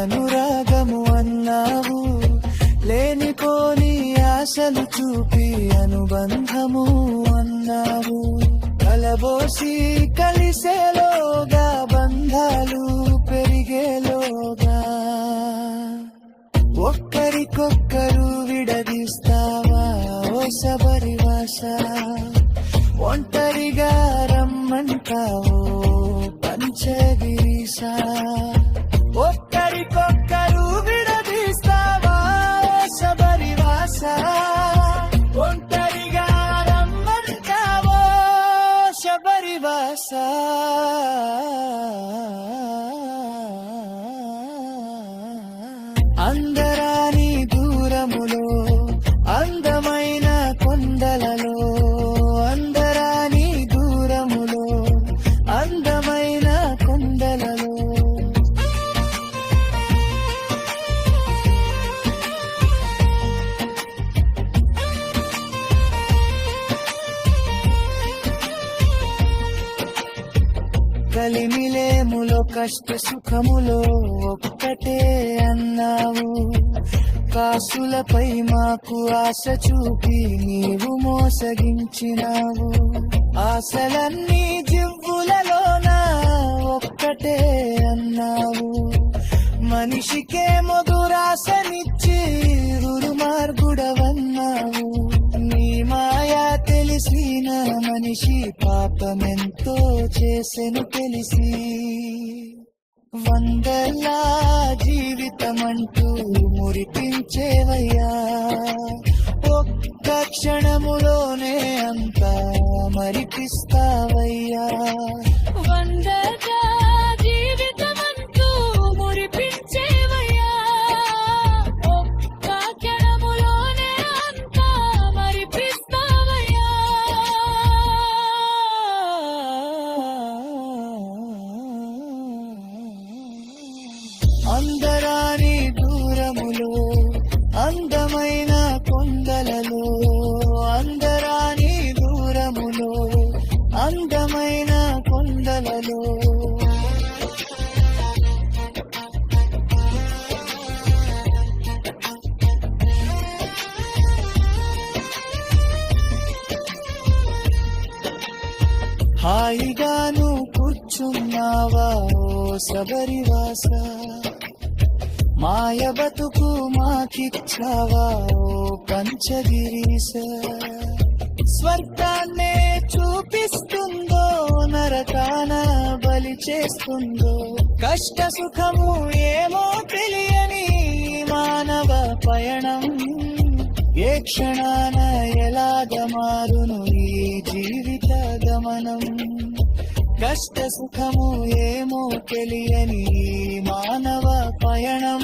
అనురాగము అన్నావు, లేనిపోని ఆశలు చూపి అనుబంధము అన్నావు. కలబోసి కలిసేలోగా బంధాలు పెరిగేలోగా ఒక్కరికొక్కరు విడదీస్తావా ఓ శబరివాస. ఒంటరిగా రమ్మంటావో పంచగిరీస. ఒక్కరికొక్కరు విడదీస్తావా ఓ శబరివాస. ఒంటరిగా రమ్మంటావో శబరివాస. అందరాని దూరములో అందమైన కొండలలో, అందరాని దూరములో అందమైన కొండలలో. కలిమిలేములో కష్ట సుఖములో ఒక్కటే అన్నావు, కాసులపై మాకు ఆశ చూపి నీవు మోసగించినావు. ఆశలన్నీ జివ్వులలోన ఒక్కటే అన్నావు, మనిషికే మధురాశనిచ్చి దుర్మార్గుడవన్నావు. నీ మాయా తెలిసిన మనిషి పాపమెంతో చేసెను తెలిసి. వందలా జీవితమంటూ మురిపించేవయ్యా, ఒక్క క్షణములోనే అంతా మరిపిస్తావయ్యా. వందగా జీవితమంటూ మురిపించేవయ్యా, ఒక్క క్షణములోనే అంతా మరిపిస్తావయ్యా. అందరాని దూరములో అందమైన కొండలలో, అందరాని దూరములో అందమైన కొండలలో. హాయిగాను కూర్చున్నావా ఓ శబరివాస. మాయ బతుకు మాకిచ్చావా ఓ పంచగిరీస. స్వర్గాన్నే చూపిస్తుందో నరకాన బలి చేస్తుందో, కష్ట సుఖము ఏమో తెలియని మానవ పయనం. ఏ క్షణాన ఎలాగ మారును ఈ జీవిత గమనం. కష్ట సుఖము ఏమో తెలియని మానవ పయనం.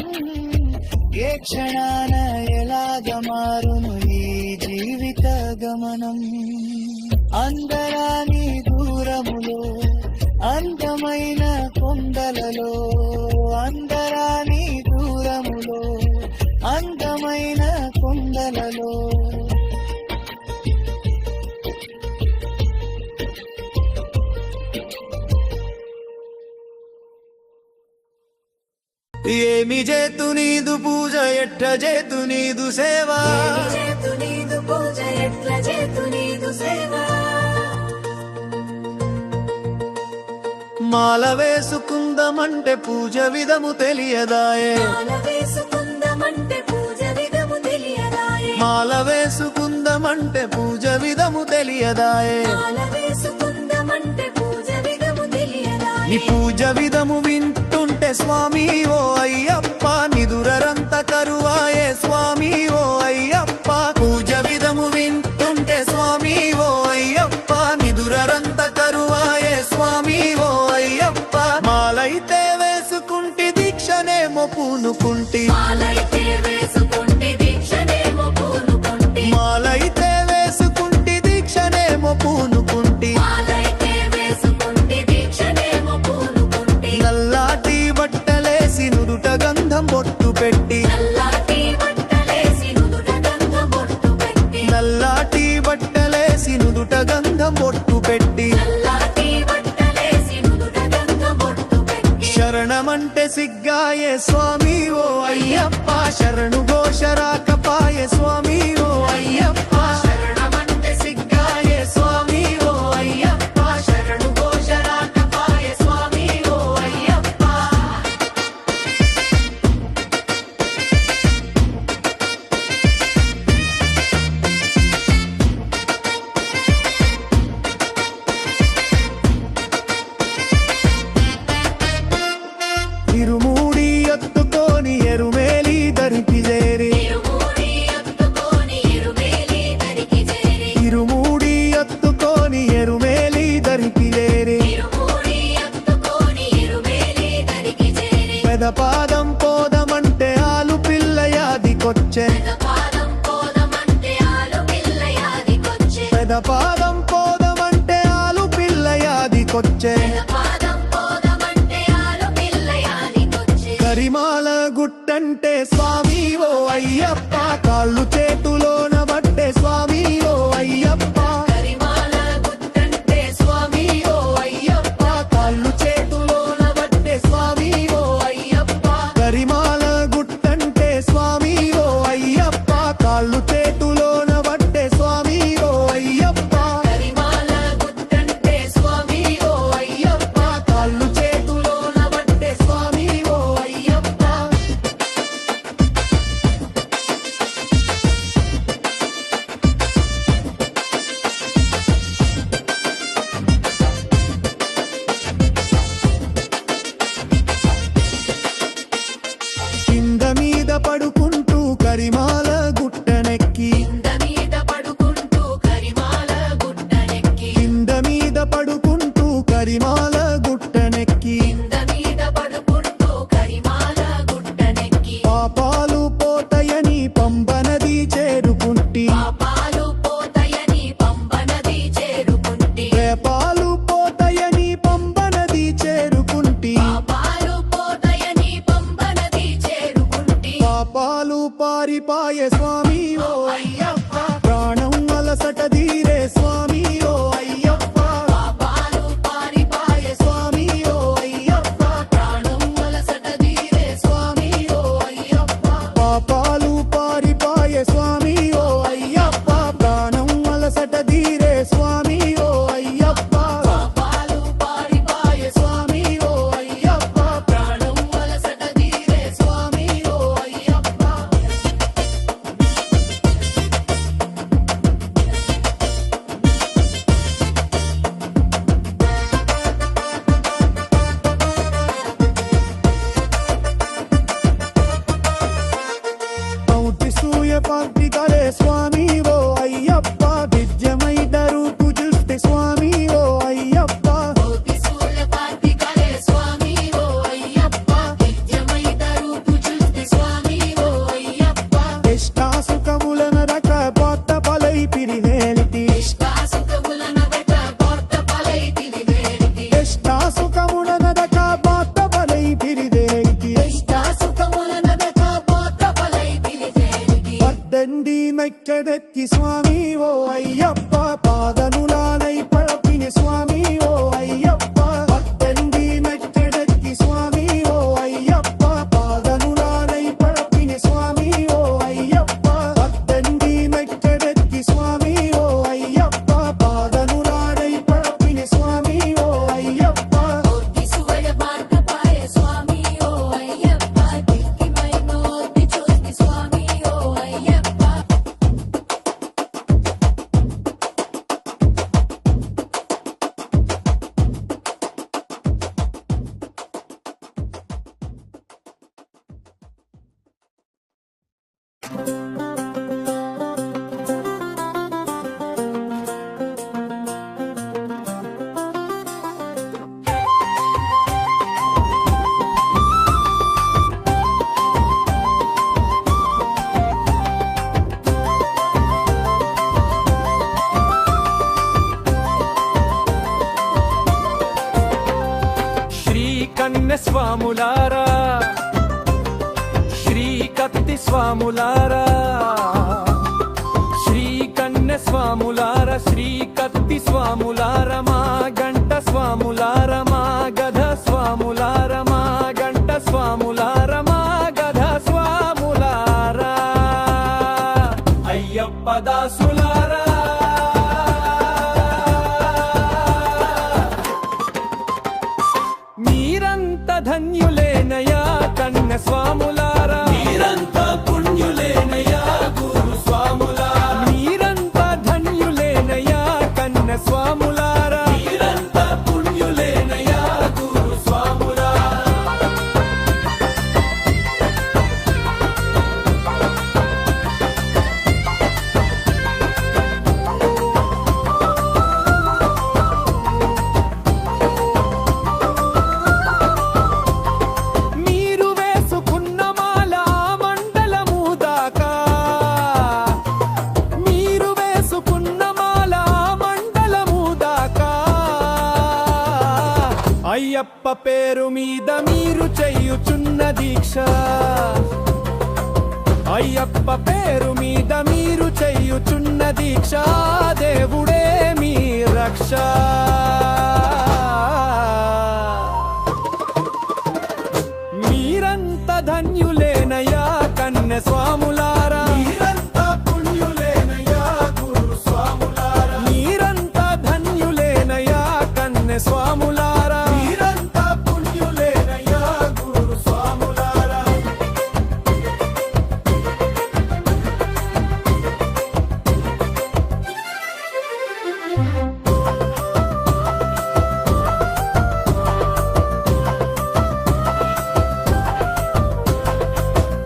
ఏ క్షణాన ఎలా మారును ఈ జీవిత గమనం అందరాని దూరములో అందమైన కొండలలో అందరాని దూరములో అందమైన కొండలలో ఏమి చేతు నీదు పూజ ఎట్ట చేతు నీదు సేవ మాల వేసుకుందమంటే పూజ విధము తెలియదాయే మాల వేసుకుందమంటే పూజ విధము తెలియదాయే నీ పూజ విధము వింటుంటే స్వామి ఓ అయ్యప్ప నిదురంత కరువాయే స్వామి ఓ అయ్యప్ప పూజ విధము వింటుంటే స్వామి ఓ అయ్యప్ప నిదురంత కరువాయే స్వామి ఓ అయ్యప్ప మాలైతే వేసుకుంటి దీక్షనేమో పూనుకుంటి మాలైతే వేసుకుంటి దీక్షనేమో పూనుకుంటి నల్లాటి బట్టలేసి నుదుట గంధం బొట్టు పెట్టి నల్లాటి బట్టలేసి నుదుట గంధం బొట్టు పెట్టి శరణమంటే సిగ్గాయే స్వామి ఓ అయ్యప్ప శరణు ఘోష రాకపాయే స్వామి ఓ అయ్యప్ప శరణమంటే సిగ్గాయే స్వామి ఓ అయ్యప్ప శరణు ఘోష రాకపాయే స్వామి ఓ అయ్యప్ప ఇరుమూడి ఎత్తుకొని ఎరుమేలి దరికి చేరి ఇరుమూడి ఎత్తుకొని ఎరుమేలి దరికి చేరి పెదపాదం పోదమంటే ఆలు పిల్ల యాదికొచ్చే పెదపాదం పోదమంటే ఆలు పిల్ల యాదికొచ్చే కరిమాల గుట్టంటే స్వామి ఓ అయ్యప్ప కాళ్ళు చేతులోన బట్టే స్వామి ఓ అయ్యప్ప కరిమాల గుట్టంటే స్వామి ఓ అయ్యప్ప కాళ్ళు చేతులోన బట్టే స్వామి ఓ అయ్యప్ప కరిమాల గుట్టంటే స్వామి ఓ అయ్యప్ప కాళ్ళు చేతులోన బట్టే స్వామి ఓ అయ్యప్ప కరిమాల గుట్టంటే స్వామి ఓ అయ్యప్ప కాళ్ళు చేతులోన బట్టే స్వామి ఓ అయ్యప్ప కింద మీద పడుకుంటూ కరిమాల గుట్టనెక్కి కింద మీద పడుకుంటూ కరిమాల గుట్టనెక్కి పాపాలు పోతయని పంబనది చేరుకుంటి పాపాలు పోతయని పంబనది చేరుకుంటి పాపాలు పారిపాయే స్వామి ఓ అయ్యప్ప ప్రాణం అలసట తీరే స్వామి ఓ అయ్యప్ప పాపాలు పారిపాయే స్వామి ఓ అయ్యప్ప ప్రాణం అలసట తీరే స్వామి ఓ అయ్యప్ప పాపాలు పారిపాయే స్వామి ఓ అయ్యప్ప ప్రాణం అలసట తీరే స్వామి ఓ అయ్యప్ప పాపాలు పారిపాయే స్వామి ఓ అయ్యప్ప ప్రాణం అలసట తీరే స్వామి ఓ అయ్యప్ప మెట్టెడెక్కి స్వామి ఓ అయ్యప్ప పాదనులాలై పడపిని స్వామి ఓ అయ్యప్ప పట్టెండి మెట్టెడెక్కి స్వామి ఓ అయ్యప్ప పాదనులాలై పడపిని స్వామి ఓ అయ్యప్ప పట్టెండి మెట్టెడెక్కి స్వామి ఓ అయ్యప్ప పాదనులాలై పడపిని స్వామి ఓ అయ్యప్ప దిసువడ మార్గపాయ స్వామి ఓ అయ్యప్ప దిక్కిమైనో దిచోతి స్వామి ఓ అయ్యప్ప శ్రీ కన్య స్వాములారా శ్రీ కత్తి స్వాములారా శ్రీ కన్య స్వాములారా శ్రీ కత్తి స్వాములారా మా గంట స్వాములారా మా గధ స్వాములారా మా గంట స్వాములారా మా గధ స్వాములారా అయ్యప్ప దాసులారా మీరంత ధన్యులేనయా కన్య స్వాములారా మీరంత పుణ్యులేనయా గురు స్వాములారా మీరంత ధన్యులేనయా కన్య స్వాములారా మీరంత పుణ్యులేనయా గురు స్వాములారా మీరు వేసుకున్న మాల మండలము దాకా మీరు వేసుకున్న మాల మండలము దాకా అయ్యప్ప పేరు మీద మీరు చెయ్యుచున్న దీక్ష అయ్యప్ప పేరు మీద మీరు చెయ్యుచున్న దీక్ష దేవుడే మీ రక్ష మీరంత ధన్యులేనయా కన్య స్వాములారా మీరంత పుణ్యులేనయా గురు స్వాములారా మీరంత ధన్యులేనయా కన్య స్వాములారా మీరంత పుణ్యులేనయా గురు స్వాములారా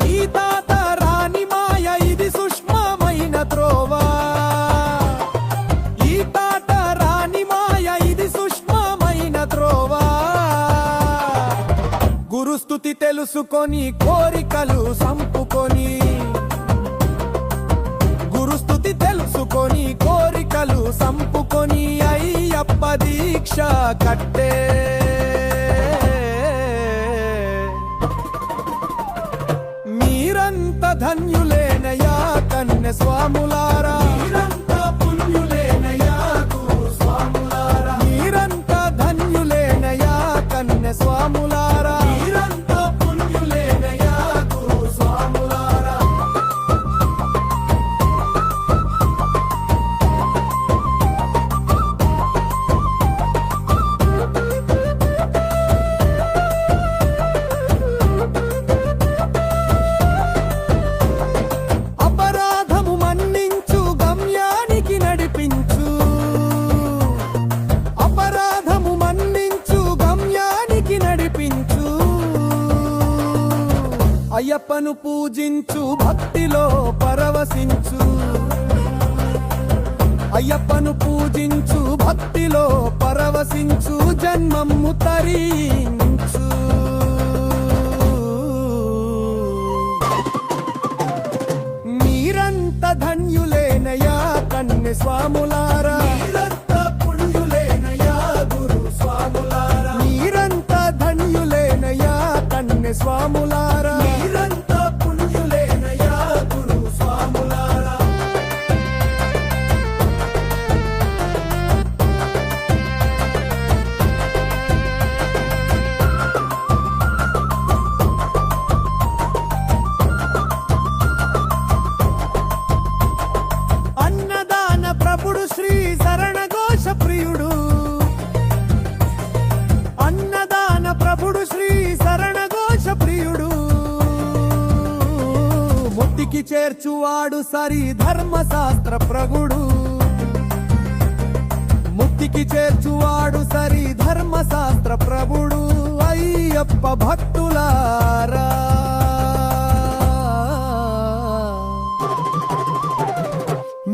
ఈ తాత రాని మాయ ఇది సుష్మమైన త్రోవా ఈ తాత రాని మాయ ఇది సుష్మమైన త్రోవా గురుస్తుతి తెలుసుకొని కోరికలు సంపుకొని గురుస్తుతి తెలుసుకొని కోరికలు సంపుకొని అయ్యప్ప దీక్ష కట్టే మీరంత ధన్యులేనయా కన్య స్వాములారా మీరంత పుణ్యులేనయా గురు స్వాములారా మీరంత ధన్యులేనయా కన్య స్వాములారా మీరంత పుణ్యులేనయా గురు స్వాములారా అపరాధము మన్నించు గమ్యానికి నడిపించు అపరాధము మన్నించు గమ్యానికి నడిపించు అయ్యప్పను పూజించు భక్తిలో పరవశించు అయ్యప్పను పూజించు భక్తిలో పరవశించు జన్మము తరించు మీరంత ధన్యులేనయా కన్య స్వాములారా మీరంత పుణ్యులేనయా గురు స్వాములారా మీరంత ధన్యులేనయా కన్య స్వాములారా మీరంత పుణ్యులేనయా గురు స్వాములారా ముక్తికి చేర్చువాడు సరి ధర్మశాస్త్ర ప్రగుడు ముక్తికి చేర్చువాడు సరి ధర్మశాస్త్ర ప్రభుడు అయ్యప్ప భక్తులారా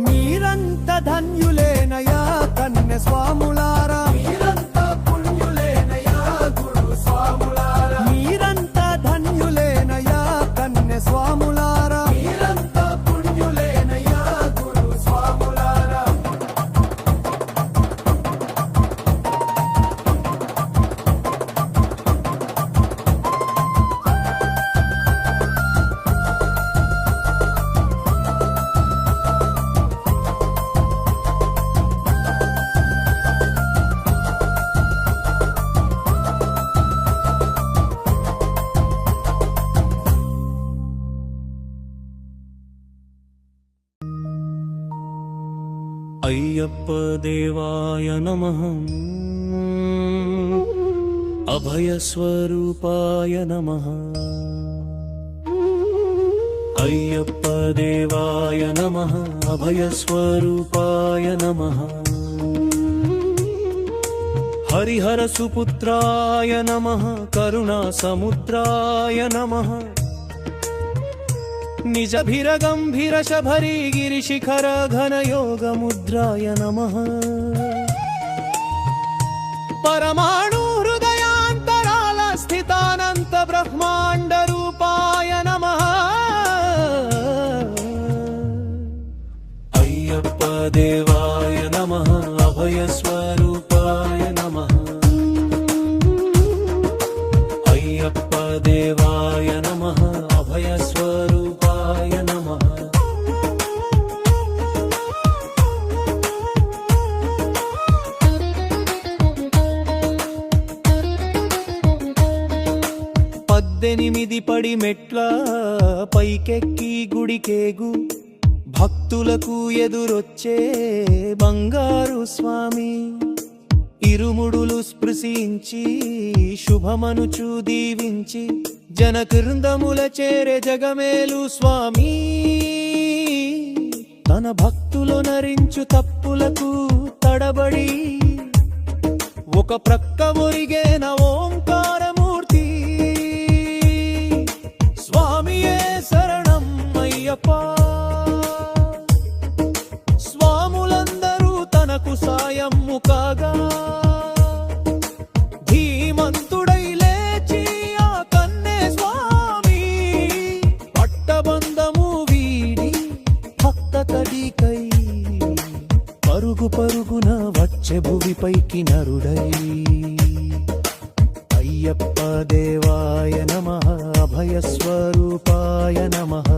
మీరంత ధన్యులేనయా కన్య స్వాములారా మీరంతా పుణ్యులేనయా గురు స్వాములారా మీరంతా ధన్యులేనయా కన్య స్వాములారా మీరంతా పుణ్యులేనయా గురు స్వాములారా అయ్యప్ప దేవాయ నమః అభయస్వరూపాయ నమః అయ్యప్ప దేవాయ నమః అభయస్వరూపాయ నమః హరిహర సుపుత్రాయ నమః కరుణా సముద్రాయ నమః నిజభిర గంభీర శబరి గిరిశిఖర ఘన యోగ ముద్రాయ నమః పరమాణు హృదయాంతరాల స్థితానంత బ్రహ్మాండ రూపాయ నమః అయ్యప్ప దేవాయ నమః అభయ స్వరూపాయ నమః అయ్యప్ప దేవాయ నమః అభయ స్వరూపాయ నమః పద్దెనిమిది పడి మెట్ల పైకెక్కి గుడికేగు భక్తులకు ఎదురొచ్చే బంగారు స్వామి ఇరుముడులు స్పృశించి శుభమనుచు దీవించి జనకృందముల చేరే జగమేలు స్వామి తన భక్తులు నరించు తప్పులకు తడబడి ఒక ప్రక్క ఒరిగేన ఓంకారమూర్తి స్వామియే శరణం అయ్యప్ప స్వాములందరూ తనకు సాయమ్ము కాగా ధీమంతుడై లేచి ఆ కన్నే స్వామి పట్టబంధము వీడి భక్త తడికై పరుగు పరుగున వచ్చే భువిపైకి నరుడై అయ్యప్ప దేవాయ నమః అభయ స్వరూపాయ నమః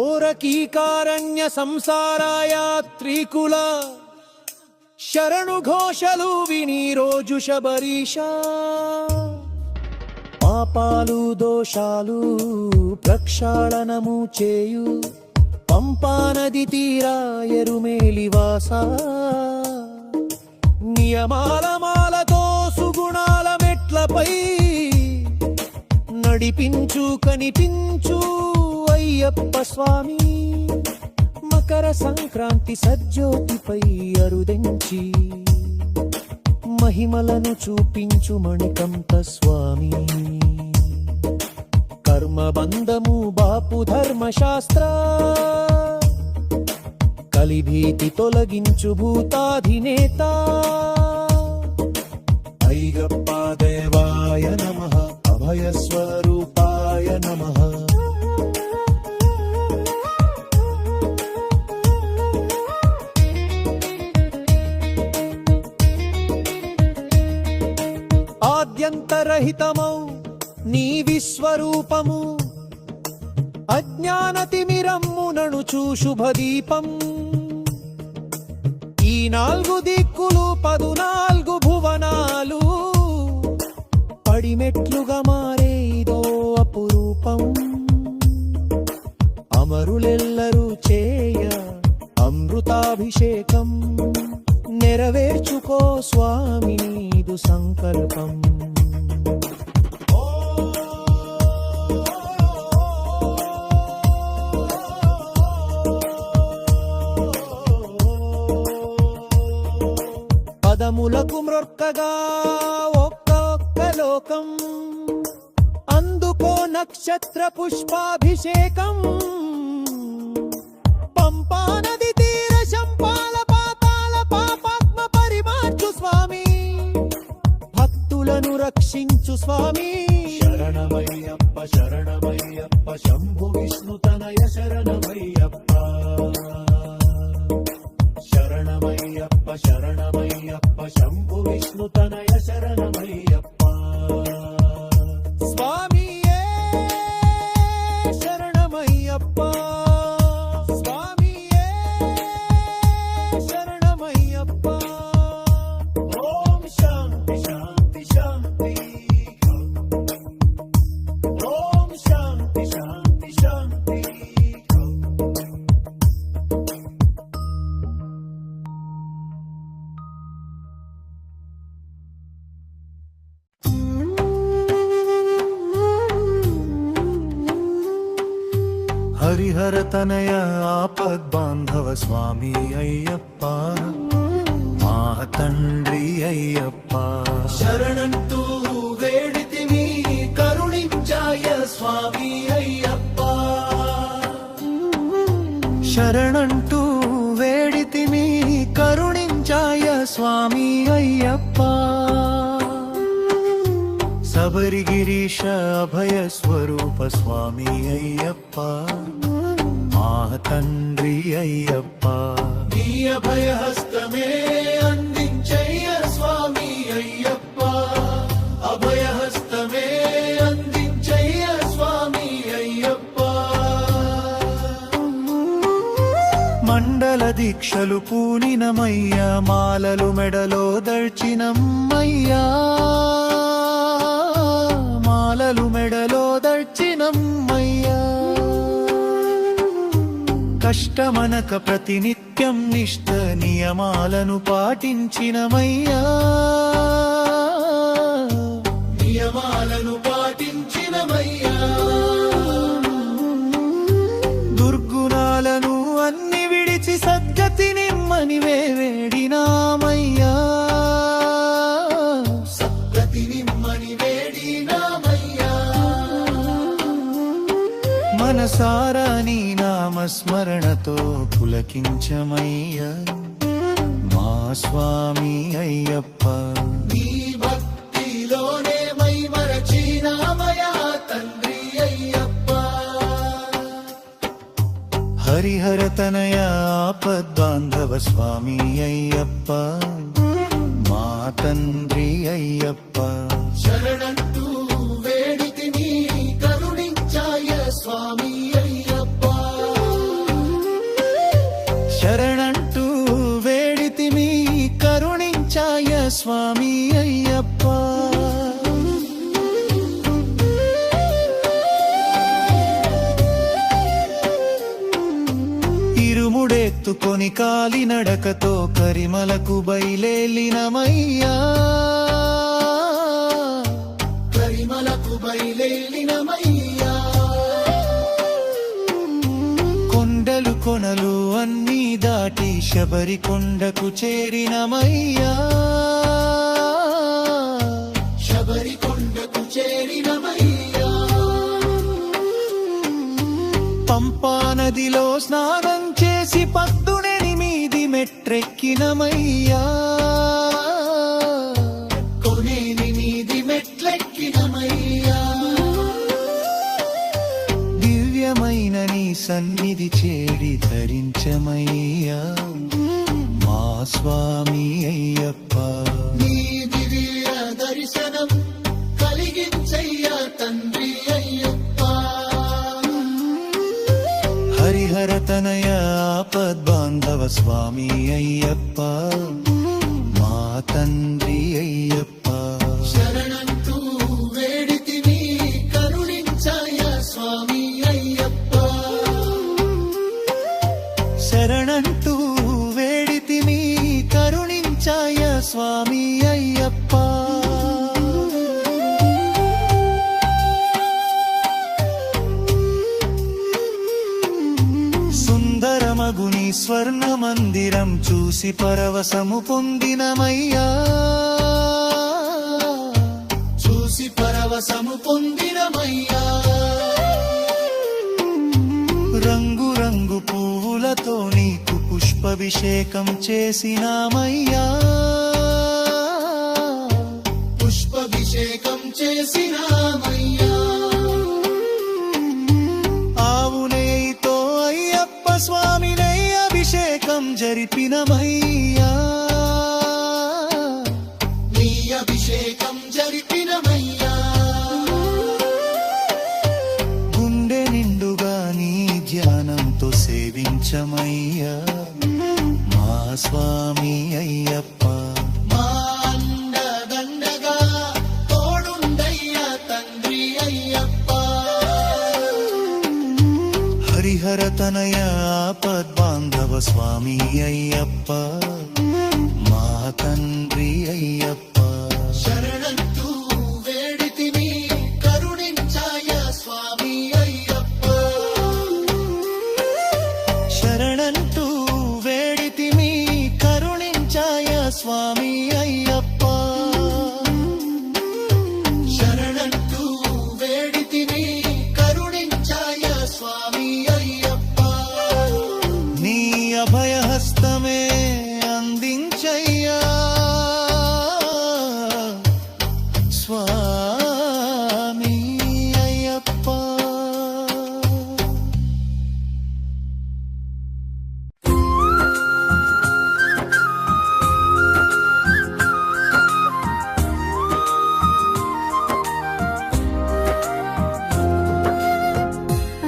ఘోరకీకారణ్య సంసారాయాత్రికుల శరణు ఘోషలు విని రోజు శబరీష పాపాలు దోషాలు ప్రక్షాళనము చేయు పంపానది తీరా ఎరుమేలివాస నియమాల మాలతో సుగుణాల మెట్లపై నడిపించు కనిపించు అయ్యప్ప స్వామి మకర సంక్రాంతి సజ్జోతిపై అరుదెంచి మహిమలను చూపించు మణికంఠ స్వామి కర్మబంధము బాపు ధర్మశాస్త్ర కలిభీతి తొలగించు భూతాధినేత అయ్యప్ప దేవాయ నమః అభయ స్వరూపాయ నమః ఆద్యంతరహితమౌ నీ విశ్వరూపము అజ్ఞానతిమిరమ్మునను శుభదీపం ఈ నాలుగు దిక్కులు 14 భువనాలు పడిమెట్లుగా మారే ఇదో అపురూపం అమరులెల్లరూ చేయ అమృతాభిషేకం నెరవేర్చుకో స్వామి నీదు సంకల్పం పదములకు మ్రొక్కగా ఒక్క లోకం అందుకో నక్షత్ర పుష్పాభిషేకం పంపా నది తీర శంపాల పాతాల పాపాత్మ పరిమార్చు స్వామి భక్తులను రక్షించు స్వామి శరణమయ్యప్ప శరణమయ్యప్ప శంభు విష్ణు తనయ శరణమయ్యప్ప శరణమయ్యప్ప శరణమయ్యప్ప శంభు విష్ణు తనయ శరణమయ్యప్ప స్వామియే శరణమయ్యప్ప స్వామియే శరణమయ్యప్ప ఓం శాంతి శాంతి శాంతి ఓం శాంతి శాంతి శాంతి హరిహర తనయ ఆపద్బాంధవ స్వామి అయ్యప్ప మా తండ్రి అయ్యప్ప శరణంటూ వేడితిమి కరుణించాయ స్వామి అయ్యప్ప శరణంటూ వేడితిమి కరుణించాయ స్వామి అయ్యప్ప శబరిగిరీశ అభయ స్వరూప స్వామి అయ్యప్ప మా తండ్రి అయ్యప్ప నీ అభయ హస్తమే అందించయ్య స్వామి అయ్యప్ప అభయ హస్తమే అందించయ్య స్వామి అయ్యప్ప మండల దీక్షలు పూనినమయ్యా మాలలు మెడలో దర్చినమ్మయ్యా మాలలు మెడలో దర్చినమ్మయ్యా కష్టమనక ప్రతినిత్యం నిష్ఠ నియమాలను పాటించినమయ్యా నియమాలను పాటించినమయ్యా దుర్గుణాలను అన్ని విడిచి సద్గతిని మనివే వేడినామయ్యా మనసారా నీ నామస్మరణతో పులకించమయ్యా మా స్వామి అయ్యప్ప నీ భక్తిలోనే మై మరచినామయా తండ్రి అయ్యప్ప హరిహర తనయ ఆపద్బాంధవ స్వామి అయ్యప్ప మా తండ్రి అయ్యప్ప శరణంటూ వేడితిని కరుణించాయ స్వామి అయ్యప్ప శరణంటూ వేడితిమి కరుణించాయ స్వామి అయ్యప్ప ఇరుముడెత్తుకొని కాలినడకతో కరిమలకు బయలేలినమయ్యా కరిమలకు బయలేలినమయ్యా కొండలు కొనలు అన్నీ దాటి శబరి కొండకు చేరినమయ్యా శబరి కొండకు చేరినమయ్యా పంపా నదిలో స్నానం చేసి పద్దునెనిమిది మెట్రెక్కినమయ్యా కొనేనిమిది మెట్లెక్కినమయ్యా దివ్యమైన నీ సన్నిధి చేడి ధరించమయ్యా మా స్వామి అయ్యప్ప నీ దివ్య దర్శనం కలిగించయ్యా తండ్రి అయ్యప్ప హరిహర తనయ ఆపద్బాంధవ స్వామి అయ్యప్ప మా తండ్రి అయ్యప్ప శరణంటూ వేడితిని కరుణించాయ స్వర్ణ మందిరం చూసి పరవశము పొందినమయ్యా, చూసి పరవశము పొందినమయ్యా. రంగు రంగు పువ్వులతో నీకు పుష్పాభిషేకం చేసినామయ్యా, పుష్పాభిషేకం చేసినామయ్యా. ఆవు నెయ్యితో అయ్యప్ప స్వామినై అభిషేకం జరిపినమయ్యా, నీ అభిషేకం జరిపినమయ్యా. గుండె నిండుగా నీ ధ్యానంతో సేవించమయ్యా మా స్వామి అయ్యప్ప. మా అండదండగా తోడుండయ్యా తండ్రి అయ్యప్ప. హరిహర తనయ ఆపద్బాంధవ స్వామి అయ్యప్ప, మా తండ్రి అయ్యప్ప. శరణంటూ వేడితిని కరుణించాయ స్వామి అయ్యప్ప, శరణంటూ వేడితిని కరుణించాయ స్వామి అయ్యప్ప, శరణంటూ వేడితిని కరుణించాయ స్వామి అయ్యప్ప. నీ అభయహస్తమే అందించయ్యా స్వామి అయ్యప్ప.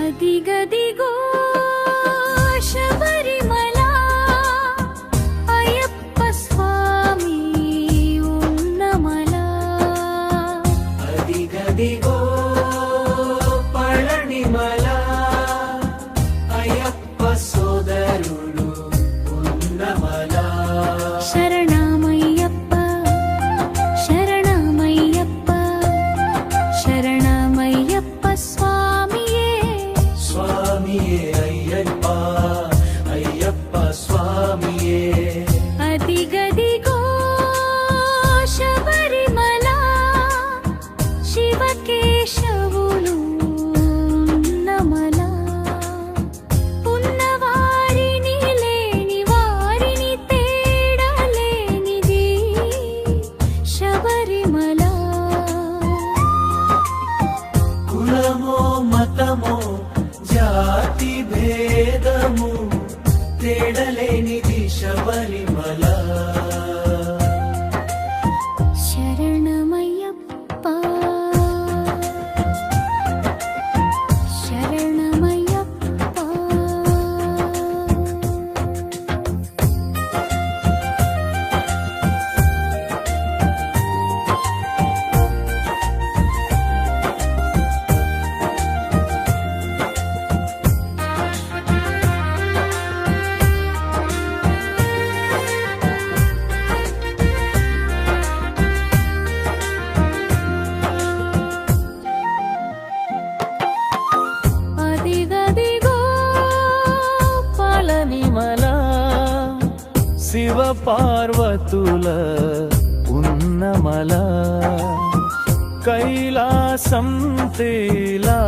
అదిగదిగో శబరిమల అయ్యప్ప స్వామి ఉన్నమల. అదిగదిగో పళనిమల అయ్యప్ప సోదరుడు ఉన్నమల. శరణమయ్యప్ప శరణమయ్యప్ప శరణమయ్యప్ప స్వామియే. స్వామియే అయ్యప్ప అయ్యప్ప స్వామియే. అదిగదిగో శబరిమల శివకేశవులు ఉన్నమల. ఉన్నవారిని లేని వారిని తేడలేనిది శబరిమల. కులమో మతమో జాతి భేదము తేడలేనిది శబరిమల. శరణమయ్యప్ప శరణమయ్యప్ప. అదిగదిగో పళనిమల శివ పార్వతుల ఉన్నమల. కైలాసం తేలా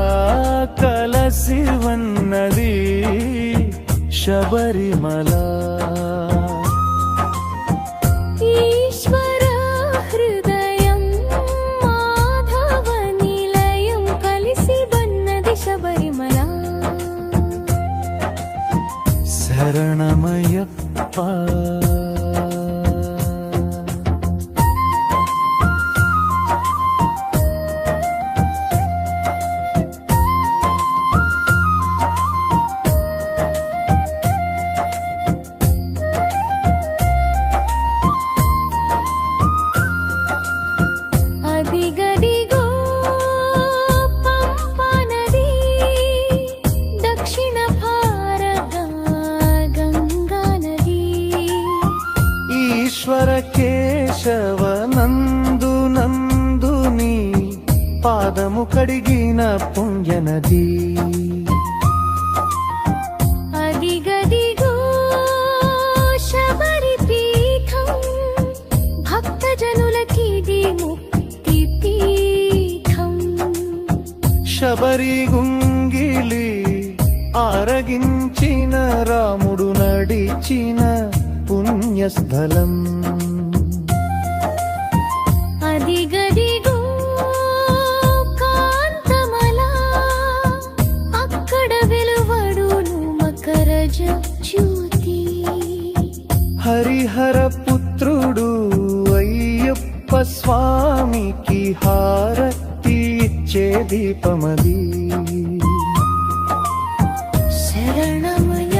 కలసి ఉన్నది శబరిమల. ఈశ్వర హృదయం మాధవ నిలయం కలిసి వన్నది శబరిమల. శరణమయ్యప్ప అదిగదిగో పంపా నది దక్షిణ భారత గంగా నది. ఈశ్వర కేశవ నందు నందుని పాదము కడిగిన పుణ్యనది. అదిగదిగో శబరి గుంగిలి ఆరగించిన రాముడు నడిచిన పుణ్యస్థలం అదిగదిగో కాంతమలా అక్కడ వెలువడును మకర జ్యోతి హరిహర పుత్రుడు అయ్యప్ప స్వామికి హారతి ఇచ్చే దీపమది శరణమయ్య